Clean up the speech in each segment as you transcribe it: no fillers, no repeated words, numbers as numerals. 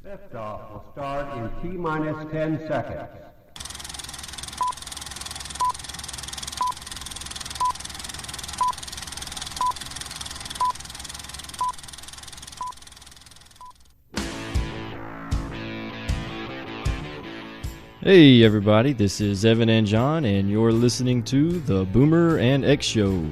Liftoff will start in T-minus 10 seconds. Hey everybody, this is Evan and John, and you're listening to the Boomer and X Show.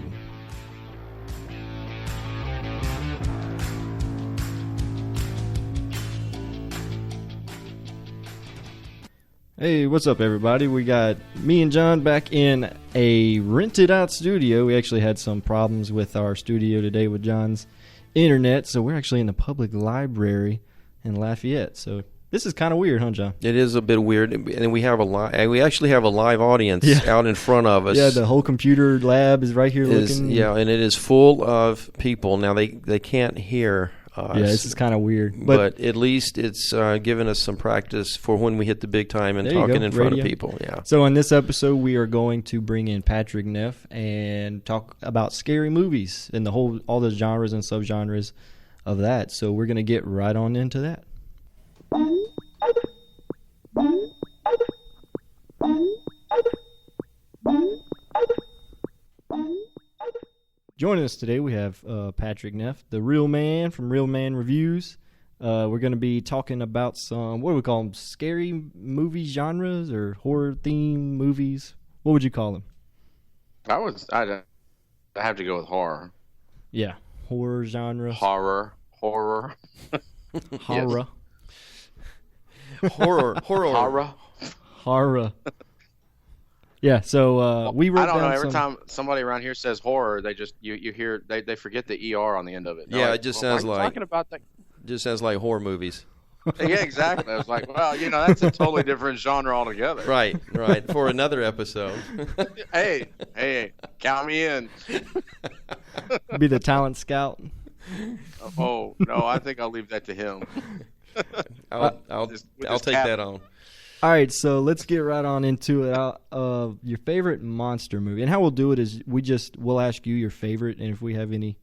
Hey, what's up everybody? We got me and John back in a rented out studio. We actually had some problems with our studio today with John's internet, so we're actually in the public library in Lafayette. So this is kind of weird, huh, John? It is a bit weird, and we actually have a live audience out in front of us. Yeah, the whole computer lab is right here looking. Yeah, and it is full of people. Now they can't hear us. Yeah, this is kind of weird, but at least it's given us some practice for when we hit the big time and talking in front of people. Yeah. So in this episode, we are going to bring in Patrick Neff and talk about scary movies and all the genres and subgenres of that. So we're gonna get right on into that. Joining us today, we have Patrick Neff, the real man from Real Man Reviews. We're going to be talking about some, what do we call them, scary movie genres or horror-themed movies? What would you call them? I'd have to go with horror. Yeah, horror genres. Horror. Horror. Horror. Horror. Yeah, so we wrote down I don't know. Every time somebody around here says horror, they just you hear they forget the ER on the end of it. Yeah, it just sounds like talking about that. Just sounds like horror movies. Yeah, exactly. I was like, well, that's a totally different genre altogether. Right. For another episode. Hey, count me in. Be the talent scout. Oh no, I think I'll leave that to him. I'll take that on. All right, so let's get right on into it. Your favorite monster movie, and how we'll do it is we'll ask you your favorite, and if we have any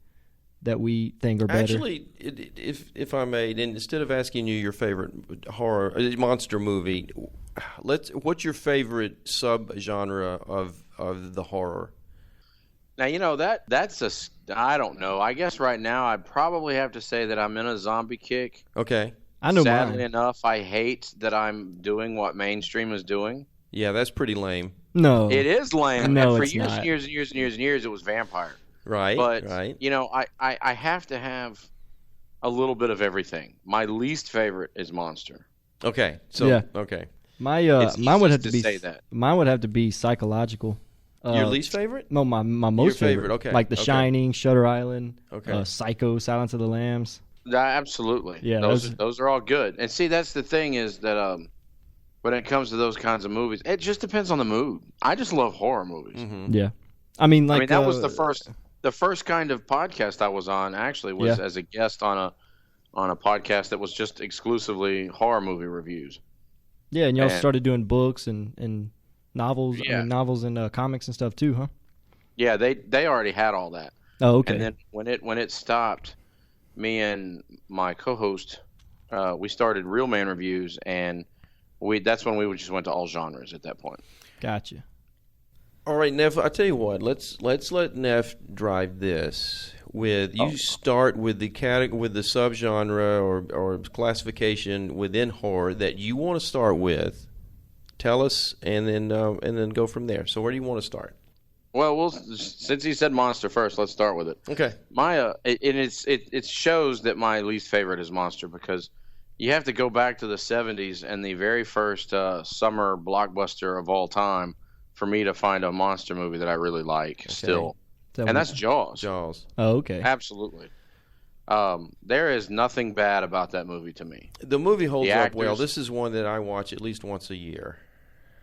that we think are better. Actually, if I may, then instead of asking you your favorite horror monster movie, what's your favorite subgenre of the horror? Now that's I don't know. I guess right now I'd probably have to say that I'm in a zombie kick. Okay. I know Sadly mine. enough, I hate that I'm doing what mainstream is doing. Yeah, that's pretty lame. No. It is lame. No, and for it's years not. and years and years and years and years, it was vampire. Right, But, right. I have to have a little bit of everything. My least favorite is monster. Okay. So, yeah. Okay. It's mine would have easy to be say that. Mine would have to be psychological. Your least favorite? No, my most Your favorite, okay. Like The Shining, Shutter Island, Okay. Psycho, Silence of the Lambs. Absolutely. Yeah, those are all good. And see, that's the thing is that when it comes to those kinds of movies, it just depends on the mood. I just love horror movies. Mm-hmm. Yeah. I mean, that was the first kind of podcast I was on actually was as a guest on a podcast that was just exclusively horror movie reviews. Yeah, and y'all started doing books and novels, novels and comics and stuff too, huh? Yeah, they already had all that. Oh, okay. And then when it stopped, me and my co-host, we started Real Man Reviews, and that's when we just went to all genres at that point. Gotcha. All right, Neff, I tell you what, let's let Neff drive this. Start with the subgenre or classification within horror that you want to start with. Tell us, and then go from there. So where do you want to start? Well, since he said monster first, let's start with it. Okay. It shows that my least favorite is monster because you have to go back to the 70s and the very first summer blockbuster of all time for me to find a monster movie that I really like still. And that's Jaws. Jaws. Oh, okay. Absolutely. There is nothing bad about that movie to me. The movie holds up well. This is one that I watch at least once a year.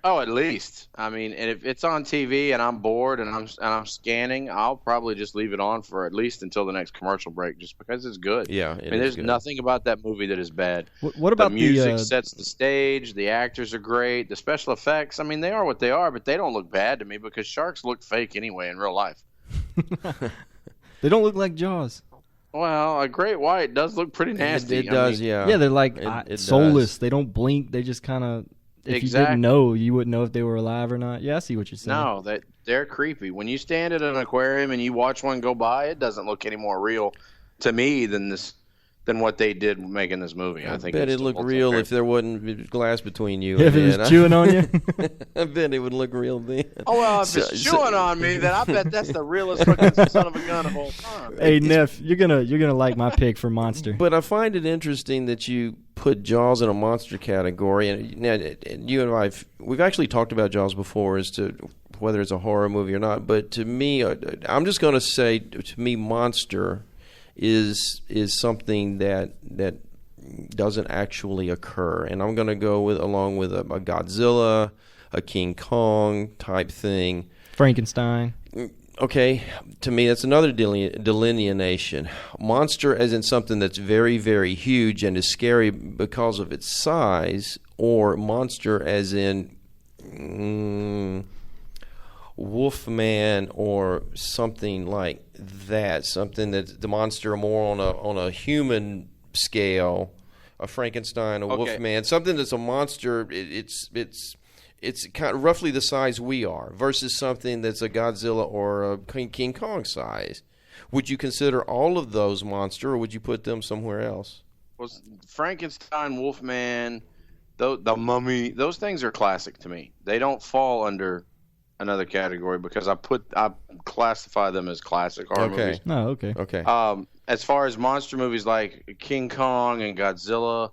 Oh, at least. I mean, and if it's on TV and I'm bored and I'm scanning, I'll probably just leave it on for at least until the next commercial break, just because it's good. Yeah, there's nothing about that movie that is bad. What about the music? Sets the stage. The actors are great. The special effects. I mean, they are what they are, but they don't look bad to me because sharks look fake anyway in real life. They don't look like Jaws. Well, a great white does look pretty nasty. It does, yeah. Yeah, they're like It soulless. does. They don't blink. They just kind of. If you Exactly. didn't know, you wouldn't know if they were alive or not. Yeah, I see what you're saying. No, they're creepy. When you stand at an aquarium and you watch one go by, it doesn't look any more real to me than what they did making this movie. I think bet it looked real if there wasn't glass between you. If it was chewing on you. I bet it would look real then. Oh, well, if it's chewing on me, then I bet that's the realest fucking son of a gun of all time. Hey, Neff, you're gonna like my pick for monster. But I find it interesting that you put Jaws in a monster category, and you and we've actually talked about Jaws before as to whether it's a horror movie or not. But to me, I'm just going to say, to me, monster is something that doesn't actually occur, and I'm going to go along with a Godzilla, a King Kong type thing. Frankenstein. Okay, to me that's another delineation. Monster as in something that's very, very huge and is scary because of its size, or monster as in Wolfman or something like that. Something that's the monster more on a human scale, a Frankenstein, a Wolfman, something that's a monster. It's kind of roughly the size we are versus something that's a Godzilla or a King Kong size. Would you consider all of those monster, or would you put them somewhere else? Well, Frankenstein, Wolfman, the Mummy, those things are classic to me. They don't fall under another category because I classify them as classic horror movies. Oh, okay. Okay. As far as monster movies like King Kong and Godzilla,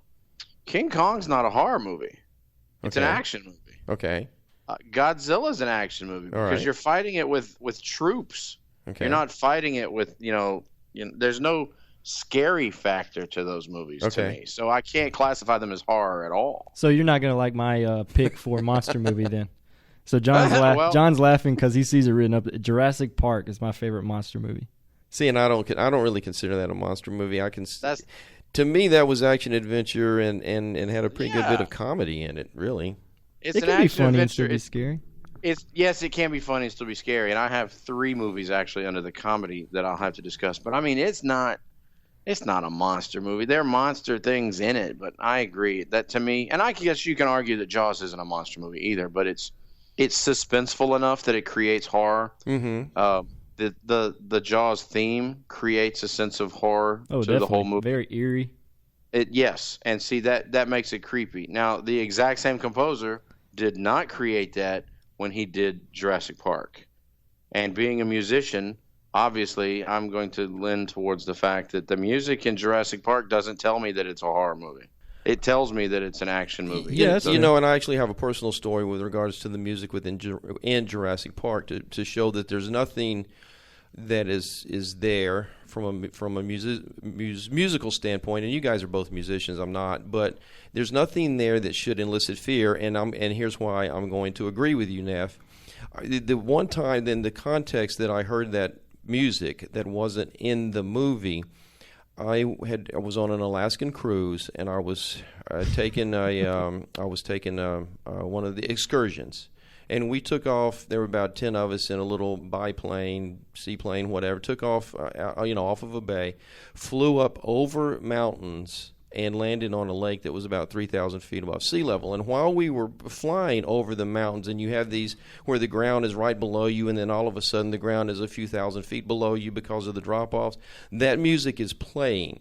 King Kong's not a horror movie. It's an action movie. Okay. Godzilla's an action movie because you're fighting it with troops. Okay. You're not fighting it with there's no scary factor to those movies to me. So I can't classify them as horror at all. So you're not gonna like my pick for monster movie then? So John's John's laughing because he sees it written up. Jurassic Park is my favorite monster movie. See, and I don't really consider that a monster movie. To me, that was action adventure and had a pretty good bit of comedy in it. Really, it's it an can be action funny and adventure. still be scary. Yes, it can be funny and still be scary. And I have 3 movies actually under the comedy that I'll have to discuss. But I mean, it's not a monster movie. There are monster things in it, but I agree that to me, and I guess you can argue that Jaws isn't a monster movie either, but it's suspenseful enough that it creates horror. Mm-hmm. The Jaws theme creates a sense of horror to definitely. the whole movie. Very eerie. Yes, and see that makes it creepy. Now, the exact same composer did not create that when he did Jurassic Park. And being a musician, obviously, I'm going to lean towards the fact that the music in Jurassic Park doesn't tell me that it's a horror movie. It tells me that it's an action movie. Yeah, and I actually have a personal story with regards to the music in Jurassic Park to show that there's nothing that is there from a musical standpoint. And you guys are both musicians, I'm not, but there's nothing there that should elicit fear. And here's why I'm going to agree with you, Neff. The one time, in the context that I heard that music that wasn't in the movie, I was on an Alaskan cruise, and I was taking one of the excursions, and we took off. There were about 10 of us in a little biplane, seaplane, whatever. Took off, off of a bay, flew up over mountains, and landed on a lake that was about 3,000 feet above sea level. And while we were flying over the mountains, and you have these where the ground is right below you, and then all of a sudden the ground is a few thousand feet below you because of the drop-offs, that music is playing.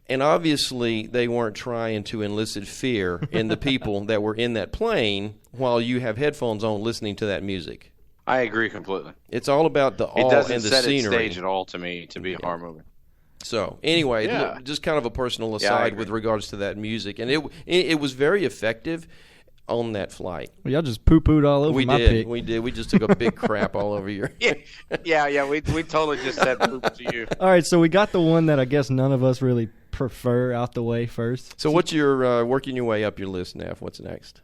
And obviously they weren't trying to elicit fear in the people that were in that plane while you have headphones on listening to that music. I agree completely. It's all about the awe and the scenery. It doesn't set its scenery. stage at all to me to be a horror movie. So anyway, Yeah. just kind of a personal aside with regards to that music, and it was very effective on that flight. Well, y'all just poo-pooed all over my pick. We did. We just took a big crap all over your. Yeah. We totally just said poop to you. All right, so we got the one that I guess none of us really prefer out the way first. So what's your working your way up your list, Neff? What's next?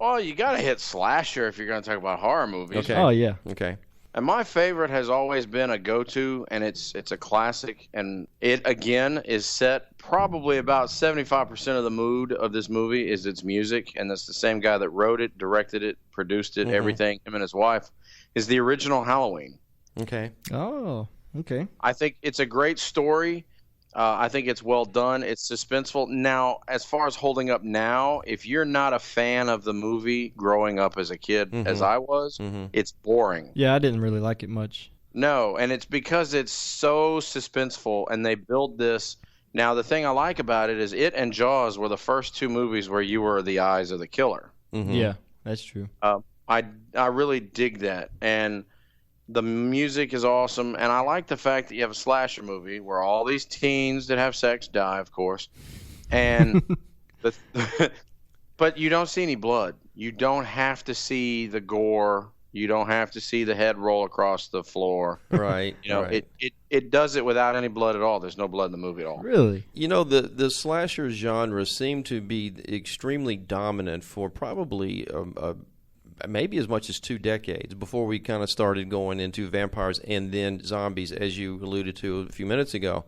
Well, you got to hit slasher if you're going to talk about horror movies. Okay. Oh, yeah. Okay. And my favorite has always been a go-to, and it's a classic. And it, again, is set probably about 75% of the mood of this movie is its music. And that's the same guy that wrote it, directed it, produced it, everything, him and his wife, is the original Halloween. Okay. Oh, okay. I think it's a great story. I think it's well done. It's suspenseful. Now, as far as holding up now, if you're not a fan of the movie growing up as a kid, as I was, it's boring. Yeah, I didn't really like it much. No, and it's because it's so suspenseful, and they build this. Now, the thing I like about it is it and Jaws were the first two movies where you were the eyes of the killer. Yeah, that's true. I really dig that, and the music is awesome, and I like the fact that you have a slasher movie where all these teens that have sex die, of course, and but you don't see any blood. You don't have to see the gore. You don't have to see the head roll across the floor. Right. You know, right. it does it without any blood at all. There's no blood in the movie at all. Really? You know, the slasher genre seemed to be extremely dominant for probably maybe as much as 2 decades before we kind of started going into vampires and then zombies, as you alluded to a few minutes ago.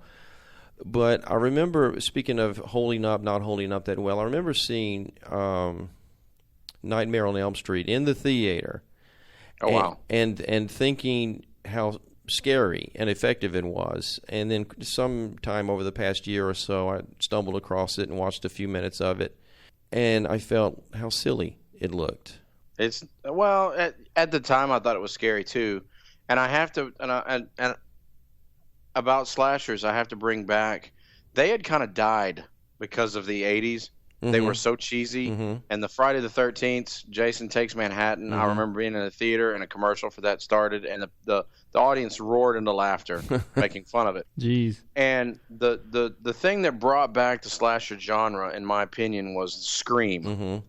But I remember, speaking of holding up, not holding up that well, I remember seeing Nightmare on Elm Street in the theater. Oh, wow. And thinking how scary and effective it was. And then sometime over the past year or so, I stumbled across it and watched a few minutes of it. And I felt how silly it looked. It's at the time I thought it was scary too, and I have to and about slashers I have to bring back. They had kind of died because of the '80s. They were so cheesy, and the Friday the 13th, Jason Takes Manhattan. I remember being in a theater and a commercial for that started, and the audience roared into laughter, making fun of it. Jeez. And the thing that brought back the slasher genre, in my opinion, was Scream.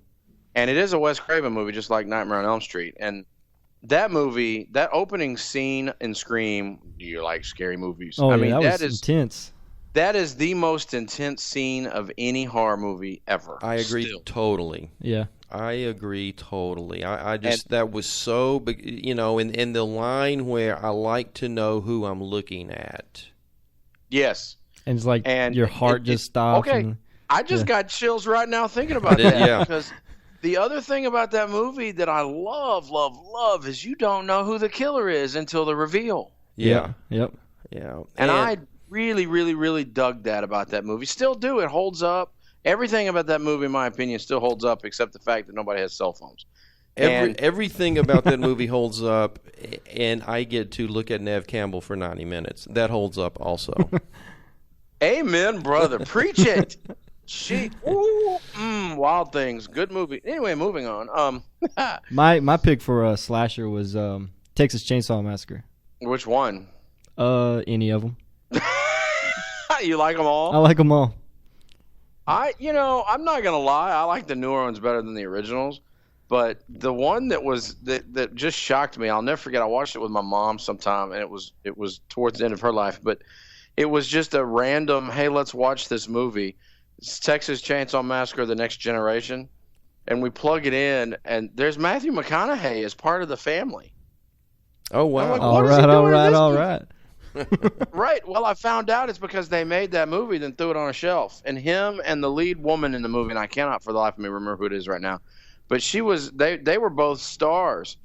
And it is a Wes Craven movie, just like Nightmare on Elm Street. And that movie, that opening scene in Scream, do you like scary movies? Oh, I yeah, mean, that was intense. That is the most intense scene of any horror movie ever. I agree totally. Yeah. I agree totally. I just, that was so, you know, in the line where I like to know who I'm looking at. Yes. And it's like your heart just stops. Okay. And, I just got chills right now thinking about that. Yeah. Because the other thing about that movie that I love is you don't know who the killer is until the reveal. Yeah. Yep. Yeah. And I really dug that about that movie. Still do. It holds up. Everything about that movie, in my opinion, still holds up except the fact that nobody has cell phones. Everything about that movie holds up, and I get to look at Nev Campbell for 90 minutes. That holds up also. Amen, brother. Preach it. Wild Things. Good movie. Anyway, moving on. My pick for slasher was Texas Chainsaw Massacre. Which one? Any of them. You like them all? I like them all. I'm not gonna lie. I like the newer ones better than the originals. But the one that just shocked me, I'll never forget. I watched it with my mom sometime, and it was towards the end of her life. But it was just a random, hey, let's watch this movie. It's Texas Chainsaw Massacre: The Next Generation, and we plug it in, and there's Matthew McConaughey as part of the family. Oh wow! Like, all right. Right. Well, I found out it's because they made that movie, then threw it on a shelf. And him and the lead woman in the movie, and I cannot for the life of me remember who it is right now, but they were both stars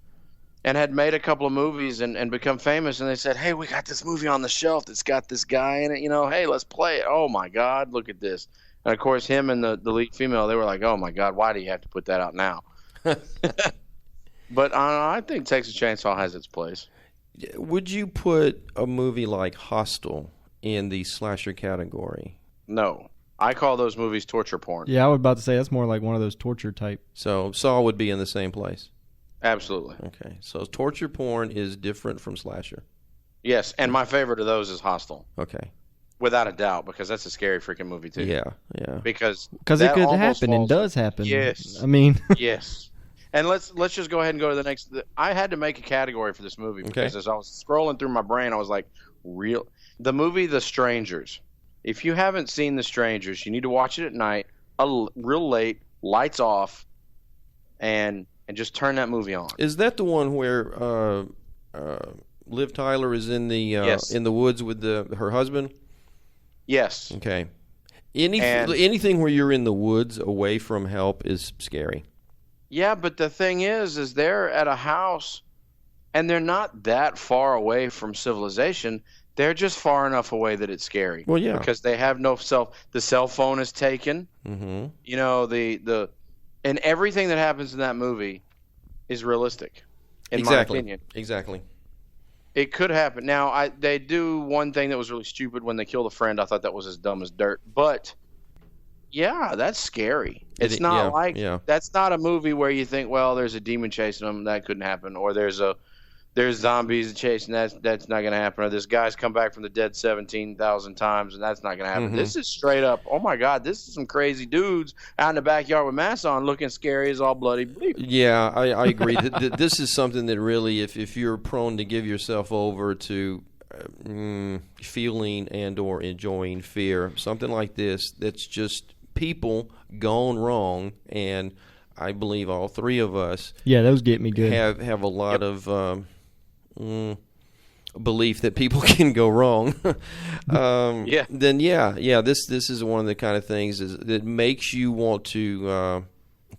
and had made a couple of movies and become famous. And they said, hey, we got this movie on the shelf that's got this guy in it. Hey, let's play it. Oh, my God, look at this. And, of course, him and the lead female, they were like, oh, my God, why do you have to put that out now? But I think Texas Chainsaw has its place. Would you put a movie like Hostel in the slasher category? No. I call those movies torture porn. Yeah, I was about to say that's more like one of those torture type. So Saw would be in the same place? Absolutely. Okay. So torture porn is different from slasher? Yes, and my favorite of those is Hostel. Okay. Without a doubt, because that's a scary freaking movie, too. Yeah. Because it could happen and does happen. Yes. I mean. Yes. And let's just go ahead and go to the next. I had to make a category for this movie because as I was scrolling through my brain, I was like, the movie The Strangers. If you haven't seen The Strangers, you need to watch it at night, real late, lights off, and just turn that movie on. Is that the one where Liv Tyler is in the Yes. in the woods with her husband? Yes. Okay. Anything where you're in the woods away from help is scary. Yeah, but the thing is they're at a house, and they're not that far away from civilization. they're just far enough away that it's scary. Well, yeah. Because they have no the cell phone is taken. Mm-hmm. You know, and everything that happens in that movie is realistic, in my opinion. Exactly. It could happen. Now, they do one thing that was really stupid when they killed a friend. I thought that was as dumb as dirt. But, yeah, that's scary. It's not that's not a movie where you think, well, there's a demon chasing them. That couldn't happen. Or there's zombies chasing. That's not going to happen. Or this guy's come back from the dead 17,000 times, and that's not going to happen. Mm-hmm. This is straight up, oh, my God, this is some crazy dudes out in the backyard with masks on looking scary as all bloody bleep. Yeah, I agree. This is something that really, if you're prone to give yourself over to feeling and or enjoying fear, something like this, that's just people gone wrong, and I believe all three of us those get me good. Have a lot of belief that people can go wrong. Then this is one of the kind of things that makes you want to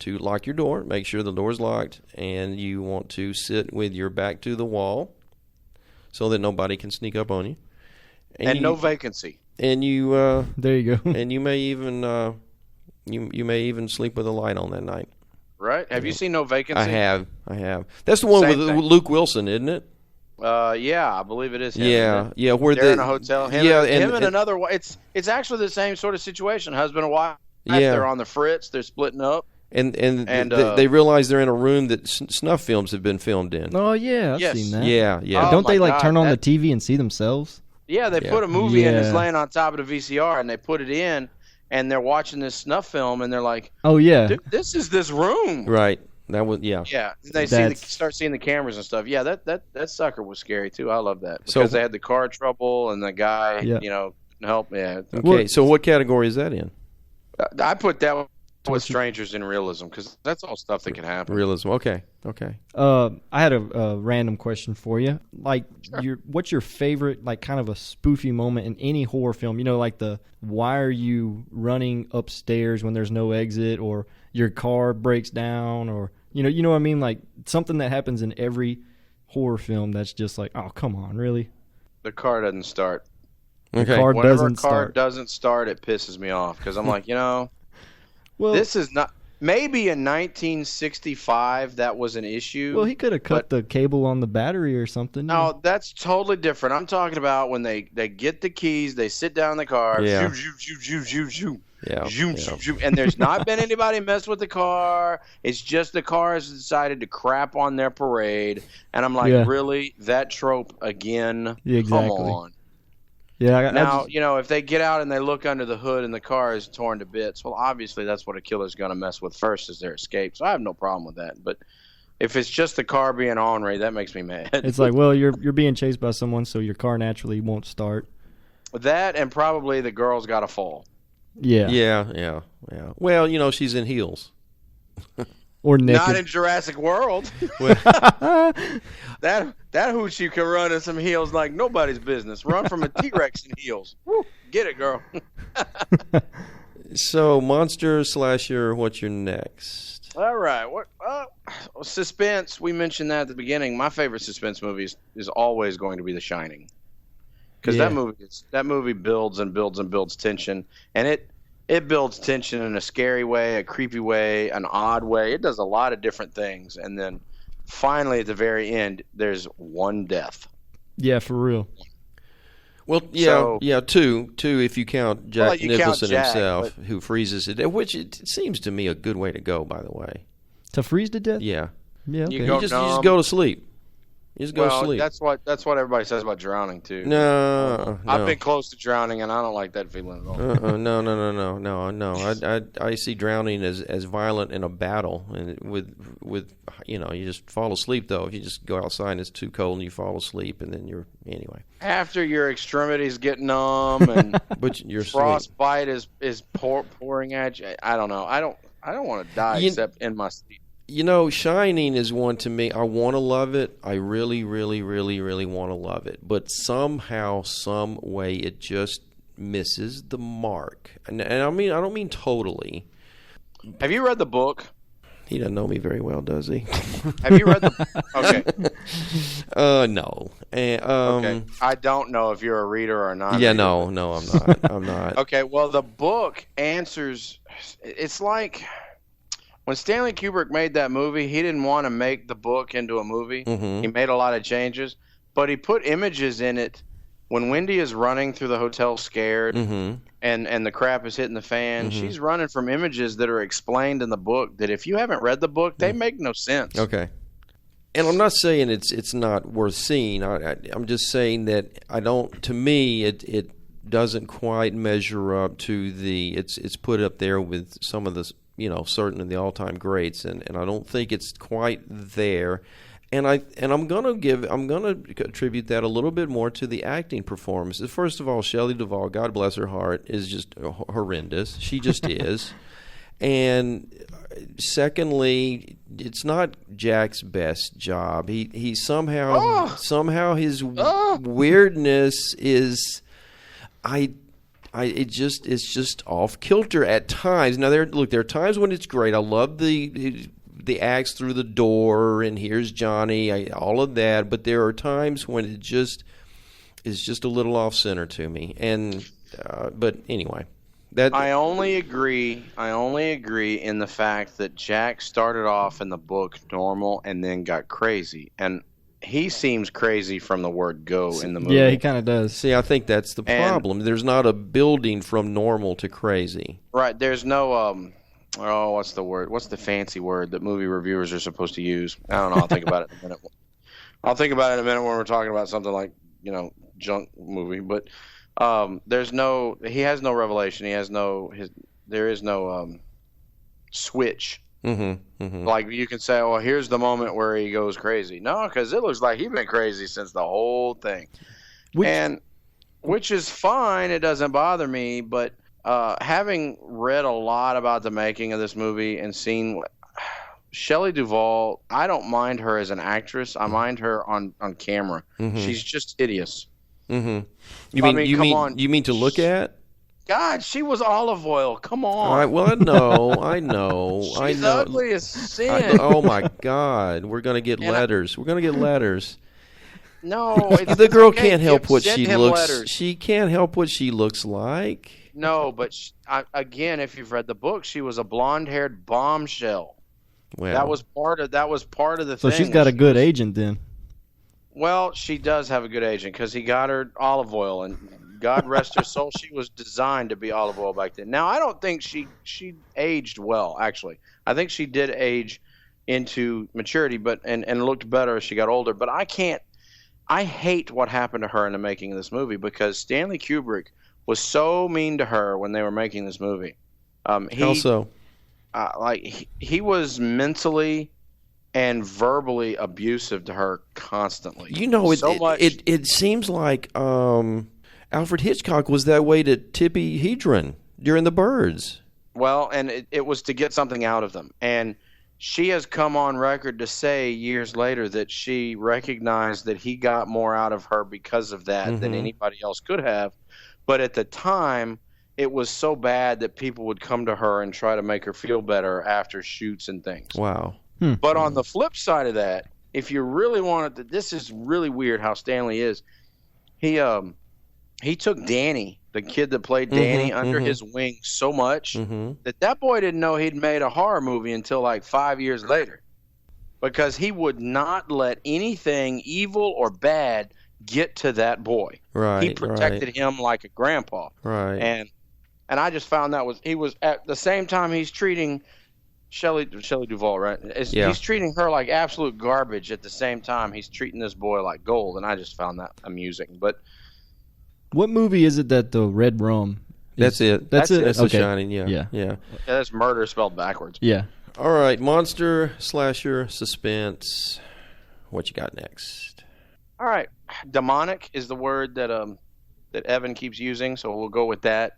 lock your door, make sure the door's locked, and you want to sit with your back to the wall so that nobody can sneak up on you. And no vacancy. And you there you go. And you may even you may even sleep with a light on that night. Right? Have you seen No Vacancy? I have. That's the one with Luke Wilson, isn't it? Yeah, I believe it is him. Yeah. Where they're in a hotel. Him and another. It's actually the same sort of situation. Husband and wife. Yeah. They're on the fritz. They're splitting up. And they realize they're in a room that snuff films have been filmed in. Oh yeah, I've seen that. Yeah. Oh, don't they turn on the TV and see themselves? Yeah, they put a movie in that's laying on top of the VCR, and they put it in, and they're watching this snuff film, and they're like, "Oh yeah, this is this room." Right. That was Yeah. They start seeing the cameras and stuff. Yeah, that sucker was scary too. I love that because they had the car trouble and the guy, help. Yeah. Okay. So what category is that in? I put that with strangers in realism because that's all stuff that can happen. Realism. Okay. I had a random question for you. What's your favorite, kind of a spoofy moment in any horror film? You know, like why are you running upstairs when there's no exit, or your car breaks down, or you know what I mean? Like something that happens in every horror film that's just like, oh, come on, really? The car doesn't start. Okay. Whenever a car doesn't start, it pisses me off because I'm like, well, this is not. Maybe in 1965 that was an issue. Well, he could have cut the cable on the battery or something. No, that's totally different. I'm talking about when they get the keys, they sit down in the car, zoom, and there's not been anybody mess with the car. It's just the car has decided to crap on their parade, and I'm like, really, that trope again? Yeah, exactly. Come on. Yeah. Now, if they get out and they look under the hood and the car is torn to bits, well, obviously that's what a killer's going to mess with first is their escape. So I have no problem with that. But if it's just the car being ornery, that makes me mad. It's like, well, you're being chased by someone, so your car naturally won't start. That and probably the girl's got to fall. Yeah. Yeah. Well, she's in heels. Or naked. Not in Jurassic World. That hoochie can run in some heels like nobody's business. Run from a T-Rex in heels. Woo, get it, girl. So, monster slasher, what's your next? All right. Suspense. We mentioned that at the beginning. My favorite suspense movie is always going to be The Shining. Because that movie builds and builds and builds tension. And it builds tension in a scary way, a creepy way, an odd way. It does a lot of different things. And then finally, at the very end, there's one death. Yeah, for real. Well, two if you count Jack Nicholson himself, who freezes to death, which it seems to me a good way to go, by the way. To freeze to death? Yeah. Yeah, okay. You just go to sleep. You just go to sleep. That's what everybody says about drowning too. No. I've been close to drowning, and I don't like that feeling at all. No. I see drowning as violent in a battle, and with you just fall asleep though. If you just go outside and it's too cold and you fall asleep, and then anyway. After your extremities get numb and but your frostbite is pouring at you. I don't know. I don't want to die except in my sleep. Shining is one to me. I want to love it. I really, really, really, really want to love it. But somehow, some way, it just misses the mark. And I don't mean totally. Have you read the book? He doesn't know me very well, does he? Have you read the? Okay. No. Okay. I don't know if you're a reader or not. Yeah, no, I'm not. I'm not. Okay, well, the book answers. It's like when Stanley Kubrick made that movie, he didn't want to make the book into a movie. Mm-hmm. He made a lot of changes, but he put images in it. When Wendy is running through the hotel scared Mm-hmm. and the crap is hitting the fan, she's running from images that are explained in the book that if you haven't read the book, they make no sense. Okay. And I'm not saying it's not worth seeing. I'm just saying that I don't. To me, it doesn't quite measure up to the. It's put up there with some of the certain of the all-time greats, and I don't think it's quite there. And I'm gonna attribute that a little bit more to the acting performances. First of all, Shelley Duvall, God bless her heart, is just horrendous. She just is. And secondly, it's not Jack's best job. He somehow his weirdness is it's just off kilter at times. Now there are times when it's great. I love the axe through the door and here's Johnny, all of that, but there are times when it just is just a little off center to me. And but anyway, that I only agree in the fact that Jack started off in the book normal and then got crazy, and he seems crazy from the word go in the movie. Yeah, he kind of does. See, I think that's the problem. There's not a building from normal to crazy. Right, there's no what's the word? What's the fancy word that movie reviewers are supposed to use? I don't know. I'll think about it in a minute. I'll think about it in a minute when we're talking about something like, junk movie. But he has no revelation. There is no switch. Mm-hmm, mm-hmm. Like you can say, well, here's the moment where he goes crazy. No, because it looks like he's been crazy since the whole thing. Which is fine. It doesn't bother me, but having read a lot about the making of this movie and seen Shelley Duvall, I don't mind her as an actress. I mind her on camera. Mm-hmm. She's just hideous. Mm-hmm. You mean to look at? God, she was olive oil. Come on. All right, well, I know. She's ugly as sin. Oh my God, we're gonna get letters. We're gonna get letters. No, the girl can't help what send she him looks. letters. She can't help what she looks like. No, but again, if you've read the book, she was a blonde-haired bombshell. Well, that was part of the So thing. she's got a good agent then. Well, she does have a good agent because he got her olive oil, and God rest her soul, she was designed to be olive oil back then. Now, I don't think she aged well, actually. I think she did age into maturity, and looked better as she got older. But I hate what happened to her in the making of this movie because Stanley Kubrick was so mean to her when they were making this movie. How so? He was mentally and verbally abusive to her constantly. It seems like Alfred Hitchcock was that way to Tippi Hedren during The Birds. Well, and it was to get something out of them. And she has come on record to say years later that she recognized that he got more out of her because of that than anybody else could have. But at the time, it was so bad that people would come to her and try to make her feel better after shoots and things. Wow. But on the flip side of that, if you really wanted to, this is really weird how Stanley is. He took Danny, the kid that played Danny, under his wing so much that boy didn't know he'd made a horror movie until like 5 years later, because he would not let anything evil or bad get to that boy. Right. He protected him like a grandpa. Right. And I just found he was at the same time he's treating Shelley Duvall, right? He's treating her like absolute garbage at the same time he's treating this boy like gold, and I just found that amusing. But what movie is it that the red rum? That's it. That's it. That's okay. The Shining. Yeah. That's murder spelled backwards. Yeah. All right, monster, slasher, suspense. What you got next? All right, demonic is the word that Evan keeps using, so we'll go with that.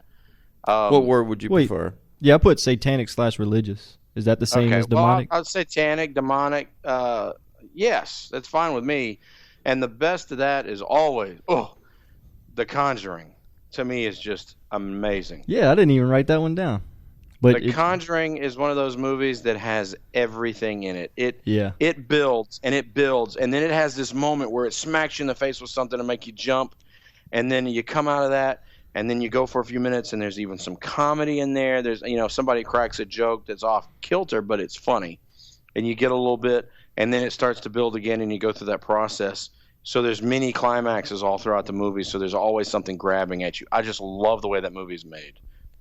What word would you prefer? Yeah, I put satanic/religious. Is that the same as demonic? Well, I'd say satanic, demonic. Yes, that's fine with me. And the best of that is always, The Conjuring. To me, is just amazing. Yeah, I didn't even write that one down. But The Conjuring is one of those movies that has everything in it. It builds and it builds, and then it has this moment where it smacks you in the face with something to make you jump, and then you come out of that, and then you go for a few minutes, and there's even some comedy in there. There's somebody cracks a joke that's off kilter, but it's funny, and you get a little bit, and then it starts to build again, and you go through that process. So there's mini climaxes all throughout the movie, so there's always something grabbing at you. I just love the way that movie's made.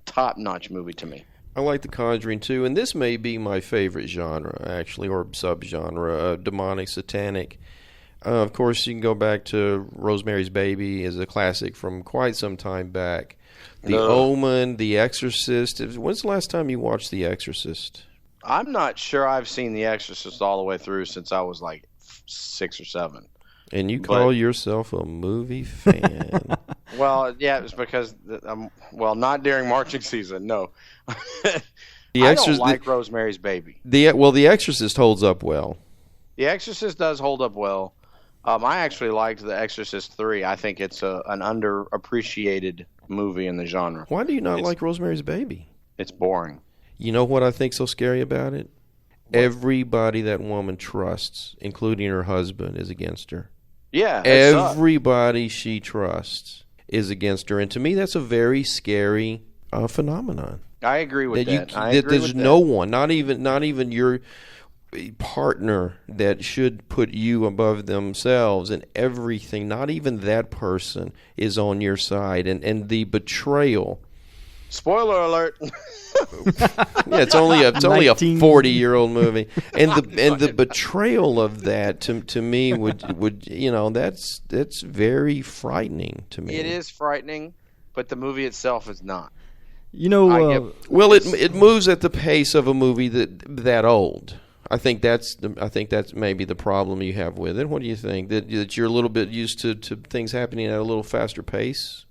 Top-notch movie to me. I like The Conjuring too, and this may be my favorite genre, actually, or subgenre, demonic, satanic. Of course, you can go back to Rosemary's Baby as a classic from quite some time back. The Omen, The Exorcist. When's the last time you watched The Exorcist? I'm not sure I've seen The Exorcist all the way through since I was like 6 or 7. And you call yourself a movie fan? Well, yeah, it's because not during marching season. No, I don't like Rosemary's Baby. The Exorcist holds up well. The Exorcist does hold up well. I actually liked The Exorcist 3. I think it's an underappreciated movie in the genre. Why do you not like Rosemary's Baby? It's boring. You know what I think's so scary about it? What? Everybody that woman trusts, including her husband, is against her. Yeah, everybody she trusts is against her, and to me, that's a very scary phenomenon. I agree with that. There's no one, not even your partner, that should put you above themselves, and everything. Not even that person is on your side, and the betrayal. Spoiler alert. Yeah, it's only a 40-year-old movie, and the betrayal of that to me would that's very frightening to me. It is frightening, but the movie itself is not. It moves at the pace of a movie that old. I think that's maybe the problem you have with it. What do you think? That you're a little bit used to things happening at a little faster pace?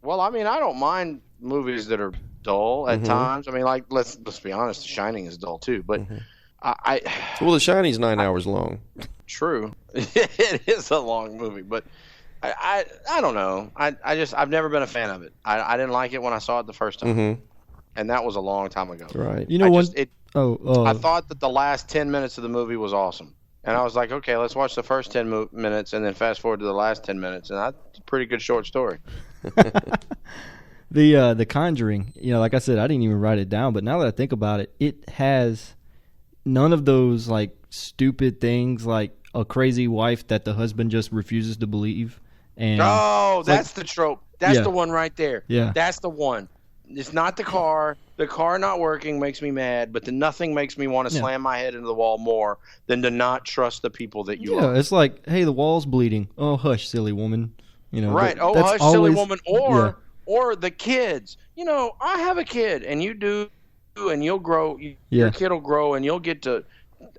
Well, I mean, I don't mind movies that are dull at times. I mean, like let's be honest, The Shining is dull too. But The Shining's 9 hours long. True, it is a long movie, but I don't know. I've never been a fan of it. I didn't like it when I saw it the first time, and that was a long time ago. Right. I thought that the last 10 minutes of the movie was awesome, and I was like, okay, let's watch the first 10 minutes and then fast forward to the last 10 minutes, and that's a pretty good short story. The Conjuring, like I said, I didn't even write it down, but now that I think about it, it has none of those like stupid things like a crazy wife that the husband just refuses to believe. And that's the trope. That's the one right there. Yeah. That's the one. It's not the car. The car not working makes me mad, but the nothing makes me want to slam my head into the wall more than to not trust the people that you love. Yeah, it's like, hey, the wall's bleeding. Oh, hush, silly woman. Right. Hush, silly woman. Or the kids. I have a kid, and you do, and you'll grow. Your kid will grow, and you'll get to.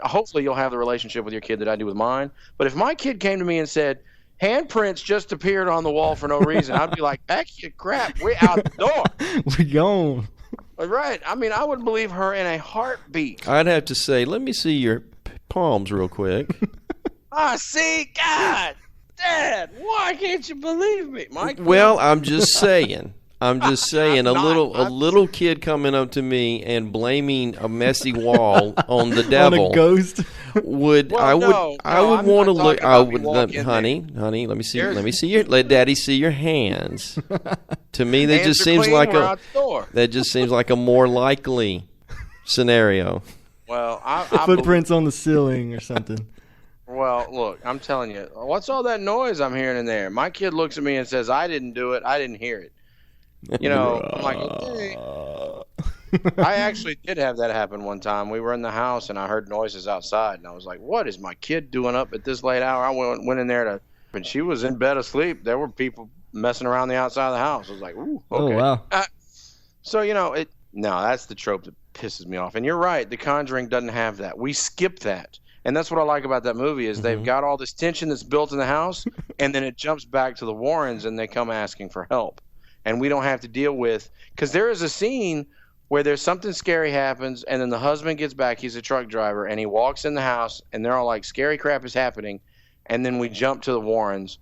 Hopefully, you'll have the relationship with your kid that I do with mine. But if my kid came to me and said, "Handprints just appeared on the wall for no reason," I'd be like, "Heck, you crap! We're out the door. We're gone." Right. I mean, I would believe her in a heartbeat. I'd have to say, let me see your palms real quick. See, God. Dad, why can't you believe me, Mike? Well, I'm just saying. A little kid coming up to me and blaming a messy wall on the devil. On a ghost. I would want to look. Honey, let me see let Daddy see your hands. To me, that just seems like a more likely scenario. Well, I footprints on the ceiling or something. Well, look, I'm telling you, what's all that noise I'm hearing in there? My kid looks at me and says, "I didn't do it. I didn't hear it." I'm like, okay. I actually did have that happen one time. We were in the house and I heard noises outside, and I was like, "What is my kid doing up at this late hour?" I went in there and she was in bed asleep. There were people messing around the outside of the house. I was like, "Ooh, okay." Oh wow. That's the trope that pisses me off. And you're right, The Conjuring doesn't have that. We skip that. And that's what I like about that movie is they've got all this tension that's built in the house, and then it jumps back to the Warrens, and they come asking for help. And we don't have to deal with – because there is a scene where there's something scary happens, and then the husband gets back. He's a truck driver, and he walks in the house, and they're all like, scary crap is happening. And then we jump to the Warrens,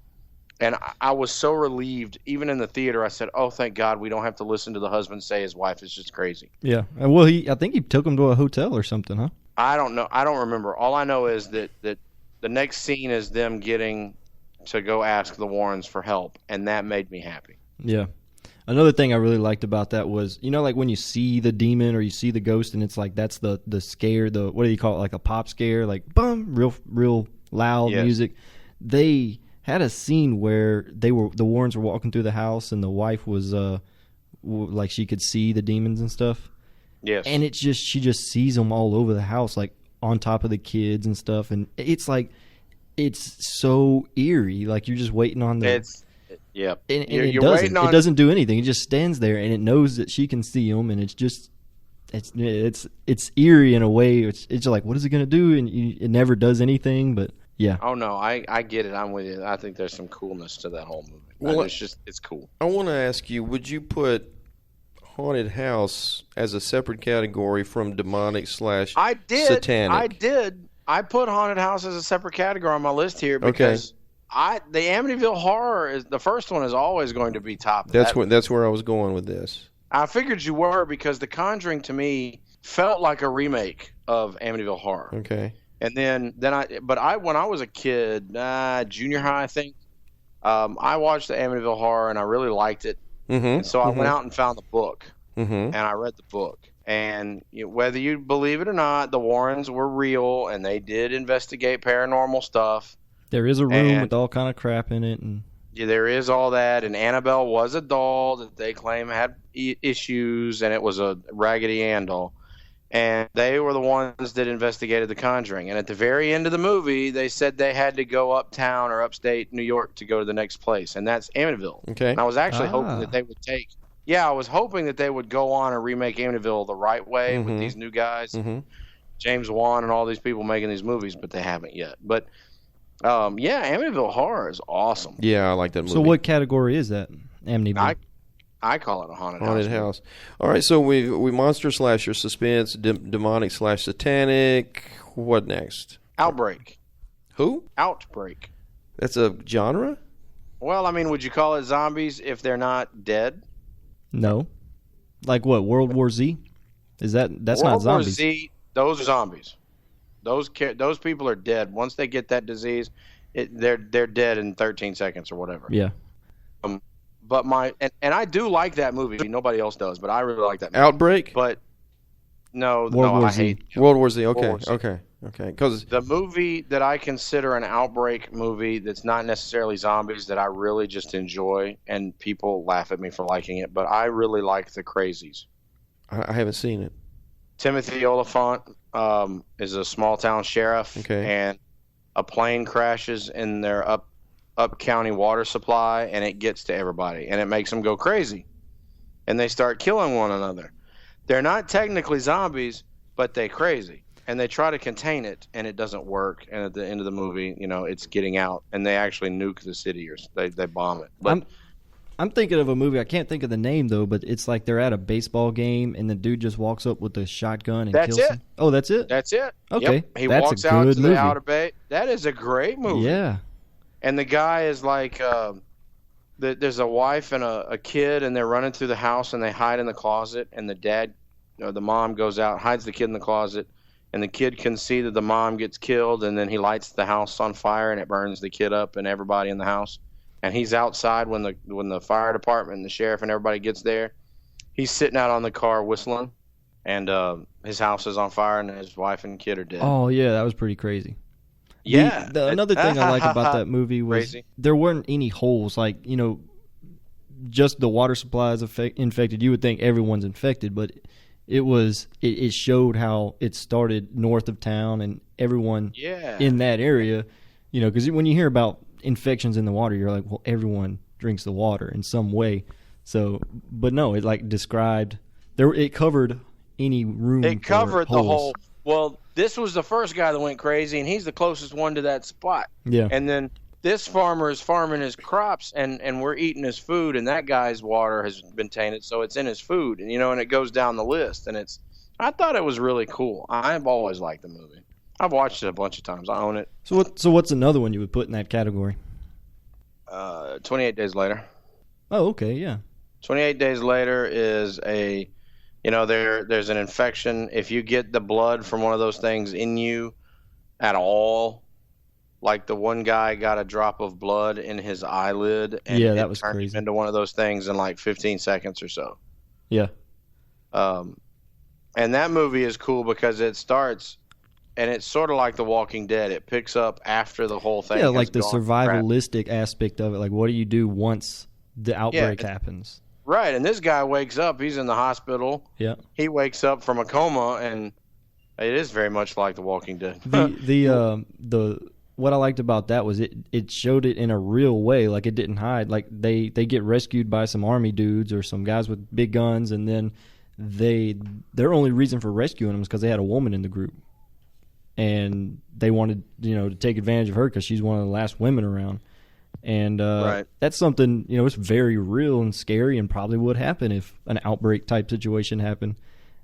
And I was so relieved, even in the theater. I said, "Oh, thank God, we don't have to listen to the husband say his wife is just crazy." Yeah. Well, I think he took him to a hotel or something, huh? I don't know. I don't remember. All I know is that the next scene is them getting to go ask the Warrens for help, and that made me happy. Yeah. Another thing I really liked about that was, like when you see the demon or you see the ghost, and it's like that's the scare, what do you call it, like a pop scare, like boom, real loud music. They had a scene where the Warrens were walking through the house, and the wife was like she could see the demons and stuff. Yes. And she just sees them all over the house, like on top of the kids and stuff, and it's like it's so eerie. Like you're just waiting on the. Yeah. And it doesn't. It doesn't do anything. It just stands there, and it knows that she can see them, and it's eerie in a way. It's just like, what is it going to do? And it never does anything, but. Yeah. Oh no, I get it. I'm with you. I think there's some coolness to that whole movie. Well, it's cool. I want to ask you: would you put haunted house as a separate category from demonic / satanic? I did. I put haunted house as a separate category on my list here because the Amityville Horror is the first one is always going to be top. That's where I was going with this. I figured you were because The Conjuring to me felt like a remake of Amityville Horror. Okay. And then when I was a kid, junior high, I think, I watched the Amityville Horror and I really liked it. Mm-hmm. So I went out and found the book, and I read the book. And whether you believe it or not, the Warrens were real and they did investigate paranormal stuff. There is a room with all kind of crap in it, and there is all that. And Annabelle was a doll that they claim had issues, and it was a Raggedy Ann doll. And they were the ones that investigated The Conjuring. And at the very end of the movie, they said they had to go uptown or upstate New York to go to the next place, and that's Amityville. Okay. And I was actually hoping that they would I was hoping that they would go on and remake Amityville the right way with these new guys, James Wan and all these people making these movies, but they haven't yet. But, Amityville Horror is awesome. Yeah, I like that movie. So what category is that, Amityville? I call it a haunted house. All right, so we monster slasher, suspense, demonic / satanic. What next? Outbreak. Who? Outbreak. That's a genre? Well, I mean, would you call it zombies if they're not dead? No. Like what? World War Z? That's not zombies. World War Z, those are zombies. Those people are dead. Once they get that disease, they're dead in 13 seconds or whatever. Yeah. But I do like that movie. Nobody else does, but I really like that movie. Outbreak? But no, I hate World War Z. Okay, World War Z. Okay. Because the movie that I consider an outbreak movie that's not necessarily zombies that I really just enjoy, and people laugh at me for liking it, but I really like The Crazies. I haven't seen it. Timothy Oliphant is a small town sheriff, and a plane crashes in their up county water supply, and it gets to everybody, and it makes them go crazy, and they start killing one another. They're not technically zombies, but they're crazy, and they try to contain it, and it doesn't work. And at the end of the movie, it's getting out, and they actually nuke the city, or they bomb it. But I'm thinking of a movie. I can't think of the name though, but it's like they're at a baseball game, and the dude just walks up with a shotgun and kills him. Oh, that's it. That's it. Okay, yep. He that's walks a out good to movie. the outer bay. That is a great movie. Yeah. And the guy is like, there's a wife and a kid, and they're running through the house, and they hide in the closet, and the dad, the mom goes out, hides the kid in the closet, and the kid can see that the mom gets killed, and then he lights the house on fire, and it burns the kid up and everybody in the house. And he's outside when the fire department and the sheriff and everybody gets there. He's sitting out on the car whistling, and his house is on fire, and his wife and kid are dead. Oh yeah, that was pretty crazy. Yeah. Another thing I like about that movie was crazy. There weren't any holes. Like, just the water supply is infected. You would think everyone's infected, but it showed how it started north of town, and everyone in that area, because when you hear about infections in the water, you're like, well, everyone drinks the water in some way. So, but no, it like described there. It covered any room. It covered the holes. whole. Well, this was the first guy that went crazy, and he's the closest one to that spot. Yeah. And then this farmer is farming his crops, and we're eating his food, and that guy's water has been tainted, so it's in his food, and and it goes down the list, and I thought it was really cool. I've always liked the movie. I've watched it a bunch of times. I own it. So what's another one you would put in that category? 28 Days Later. Oh, okay, yeah. 28 Days Later is there's an infection. If you get the blood from one of those things in you at all, like the one guy got a drop of blood in his eyelid, and Yeah, that it was turned crazy. him into one of those things in like 15 seconds or so. Yeah. And that movie is cool because it starts, and it's sort of like The Walking Dead. It picks up after the whole thing. Yeah, has like the gone to crap. survivalistic aspect of it. Like, what do you do once the outbreak happens? Right, and this guy wakes up. He's in the hospital. Yeah. He wakes up from a coma, and it is very much like The Walking Dead. The what I liked about that was it showed it in a real way. Like, it didn't hide. Like, they get rescued by some army dudes or some guys with big guns, and then their only reason for rescuing them is because they had a woman in the group, and they wanted to take advantage of her because she's one of the last women around. And Right. that's something, it's very real and scary and probably would happen if an outbreak type situation happened.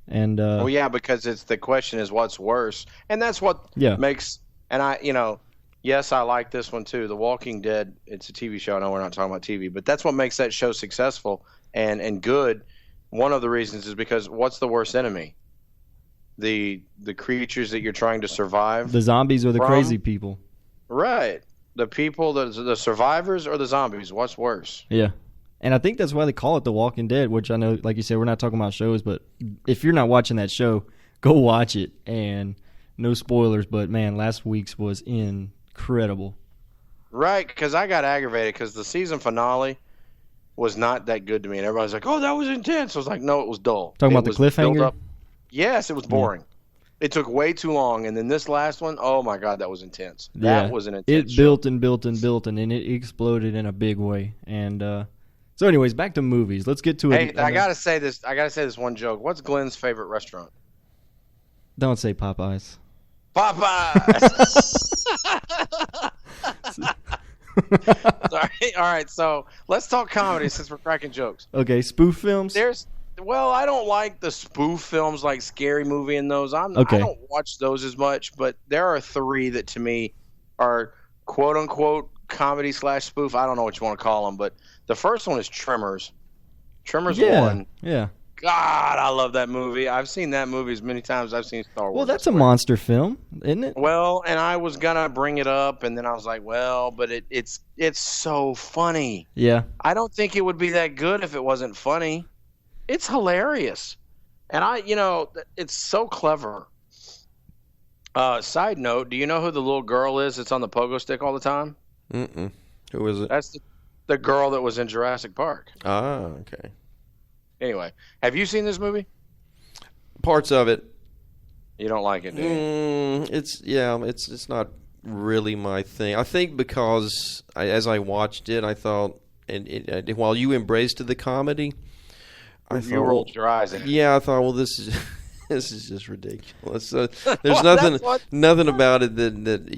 And Well, yeah, because the question is what's worse, and that's what makes. And yes, I like this one too. The Walking Dead. It's a TV show. I know we're not talking about TV, but that's what makes that show successful and good. One of the reasons is because what's the worst enemy? The creatures that you're trying to survive. the zombies or the crazy people. Right. The people, the survivors or the zombies. What's worse? Yeah. And I think that's why they call it The Walking Dead, which I know, like you said, we're not talking about shows, but if you're not watching that show, go watch it. And no spoilers, but man, last week's was incredible. Right, because I got aggravated because the season finale was not that good to me. And everybody's like, oh, that was intense. I was like, no, it was dull. Talking It about the was built cliffhanger? up. Yes, it was boring. It took way too long. And then this last one, oh my God, that was intense. That was an intense It show. built and built and built, and then it exploded in a big way. And so anyways, back to movies. Let's get to it. Hey, I gotta say this one joke. What's Glenn's favorite restaurant? Don't say Popeyes. Popeyes. Sorry. All right, so let's talk comedy since we're cracking jokes. Okay, spoof films? I don't like the spoof films like Scary Movie and those. I Okay. don't watch those as much, but there are three that to me are quote unquote comedy / spoof. I don't know what you want to call them, but the first one is Tremors. Tremors 1. Yeah. God, I love that movie. I've seen that movie as many times as I've seen Star Wars. Well, that's a monster film, isn't it? Well, and I was gonna bring it up, and then I was like, well, but it's so funny. Yeah. I don't think it would be that good if it wasn't funny. It's hilarious, and it's so clever. Side note: do you know who the little girl is that's on the pogo stick all the time? Mm-mm. Who is it? That's the girl that was in Jurassic Park. Ah, okay. Anyway, have you seen this movie? Parts of it. You don't like it, do you? It's not really my thing. I think because as I watched it, I thought, and while you embraced the comedy, You rolled your eyes. Yeah, I thought, well, this is just ridiculous. There's nothing about it that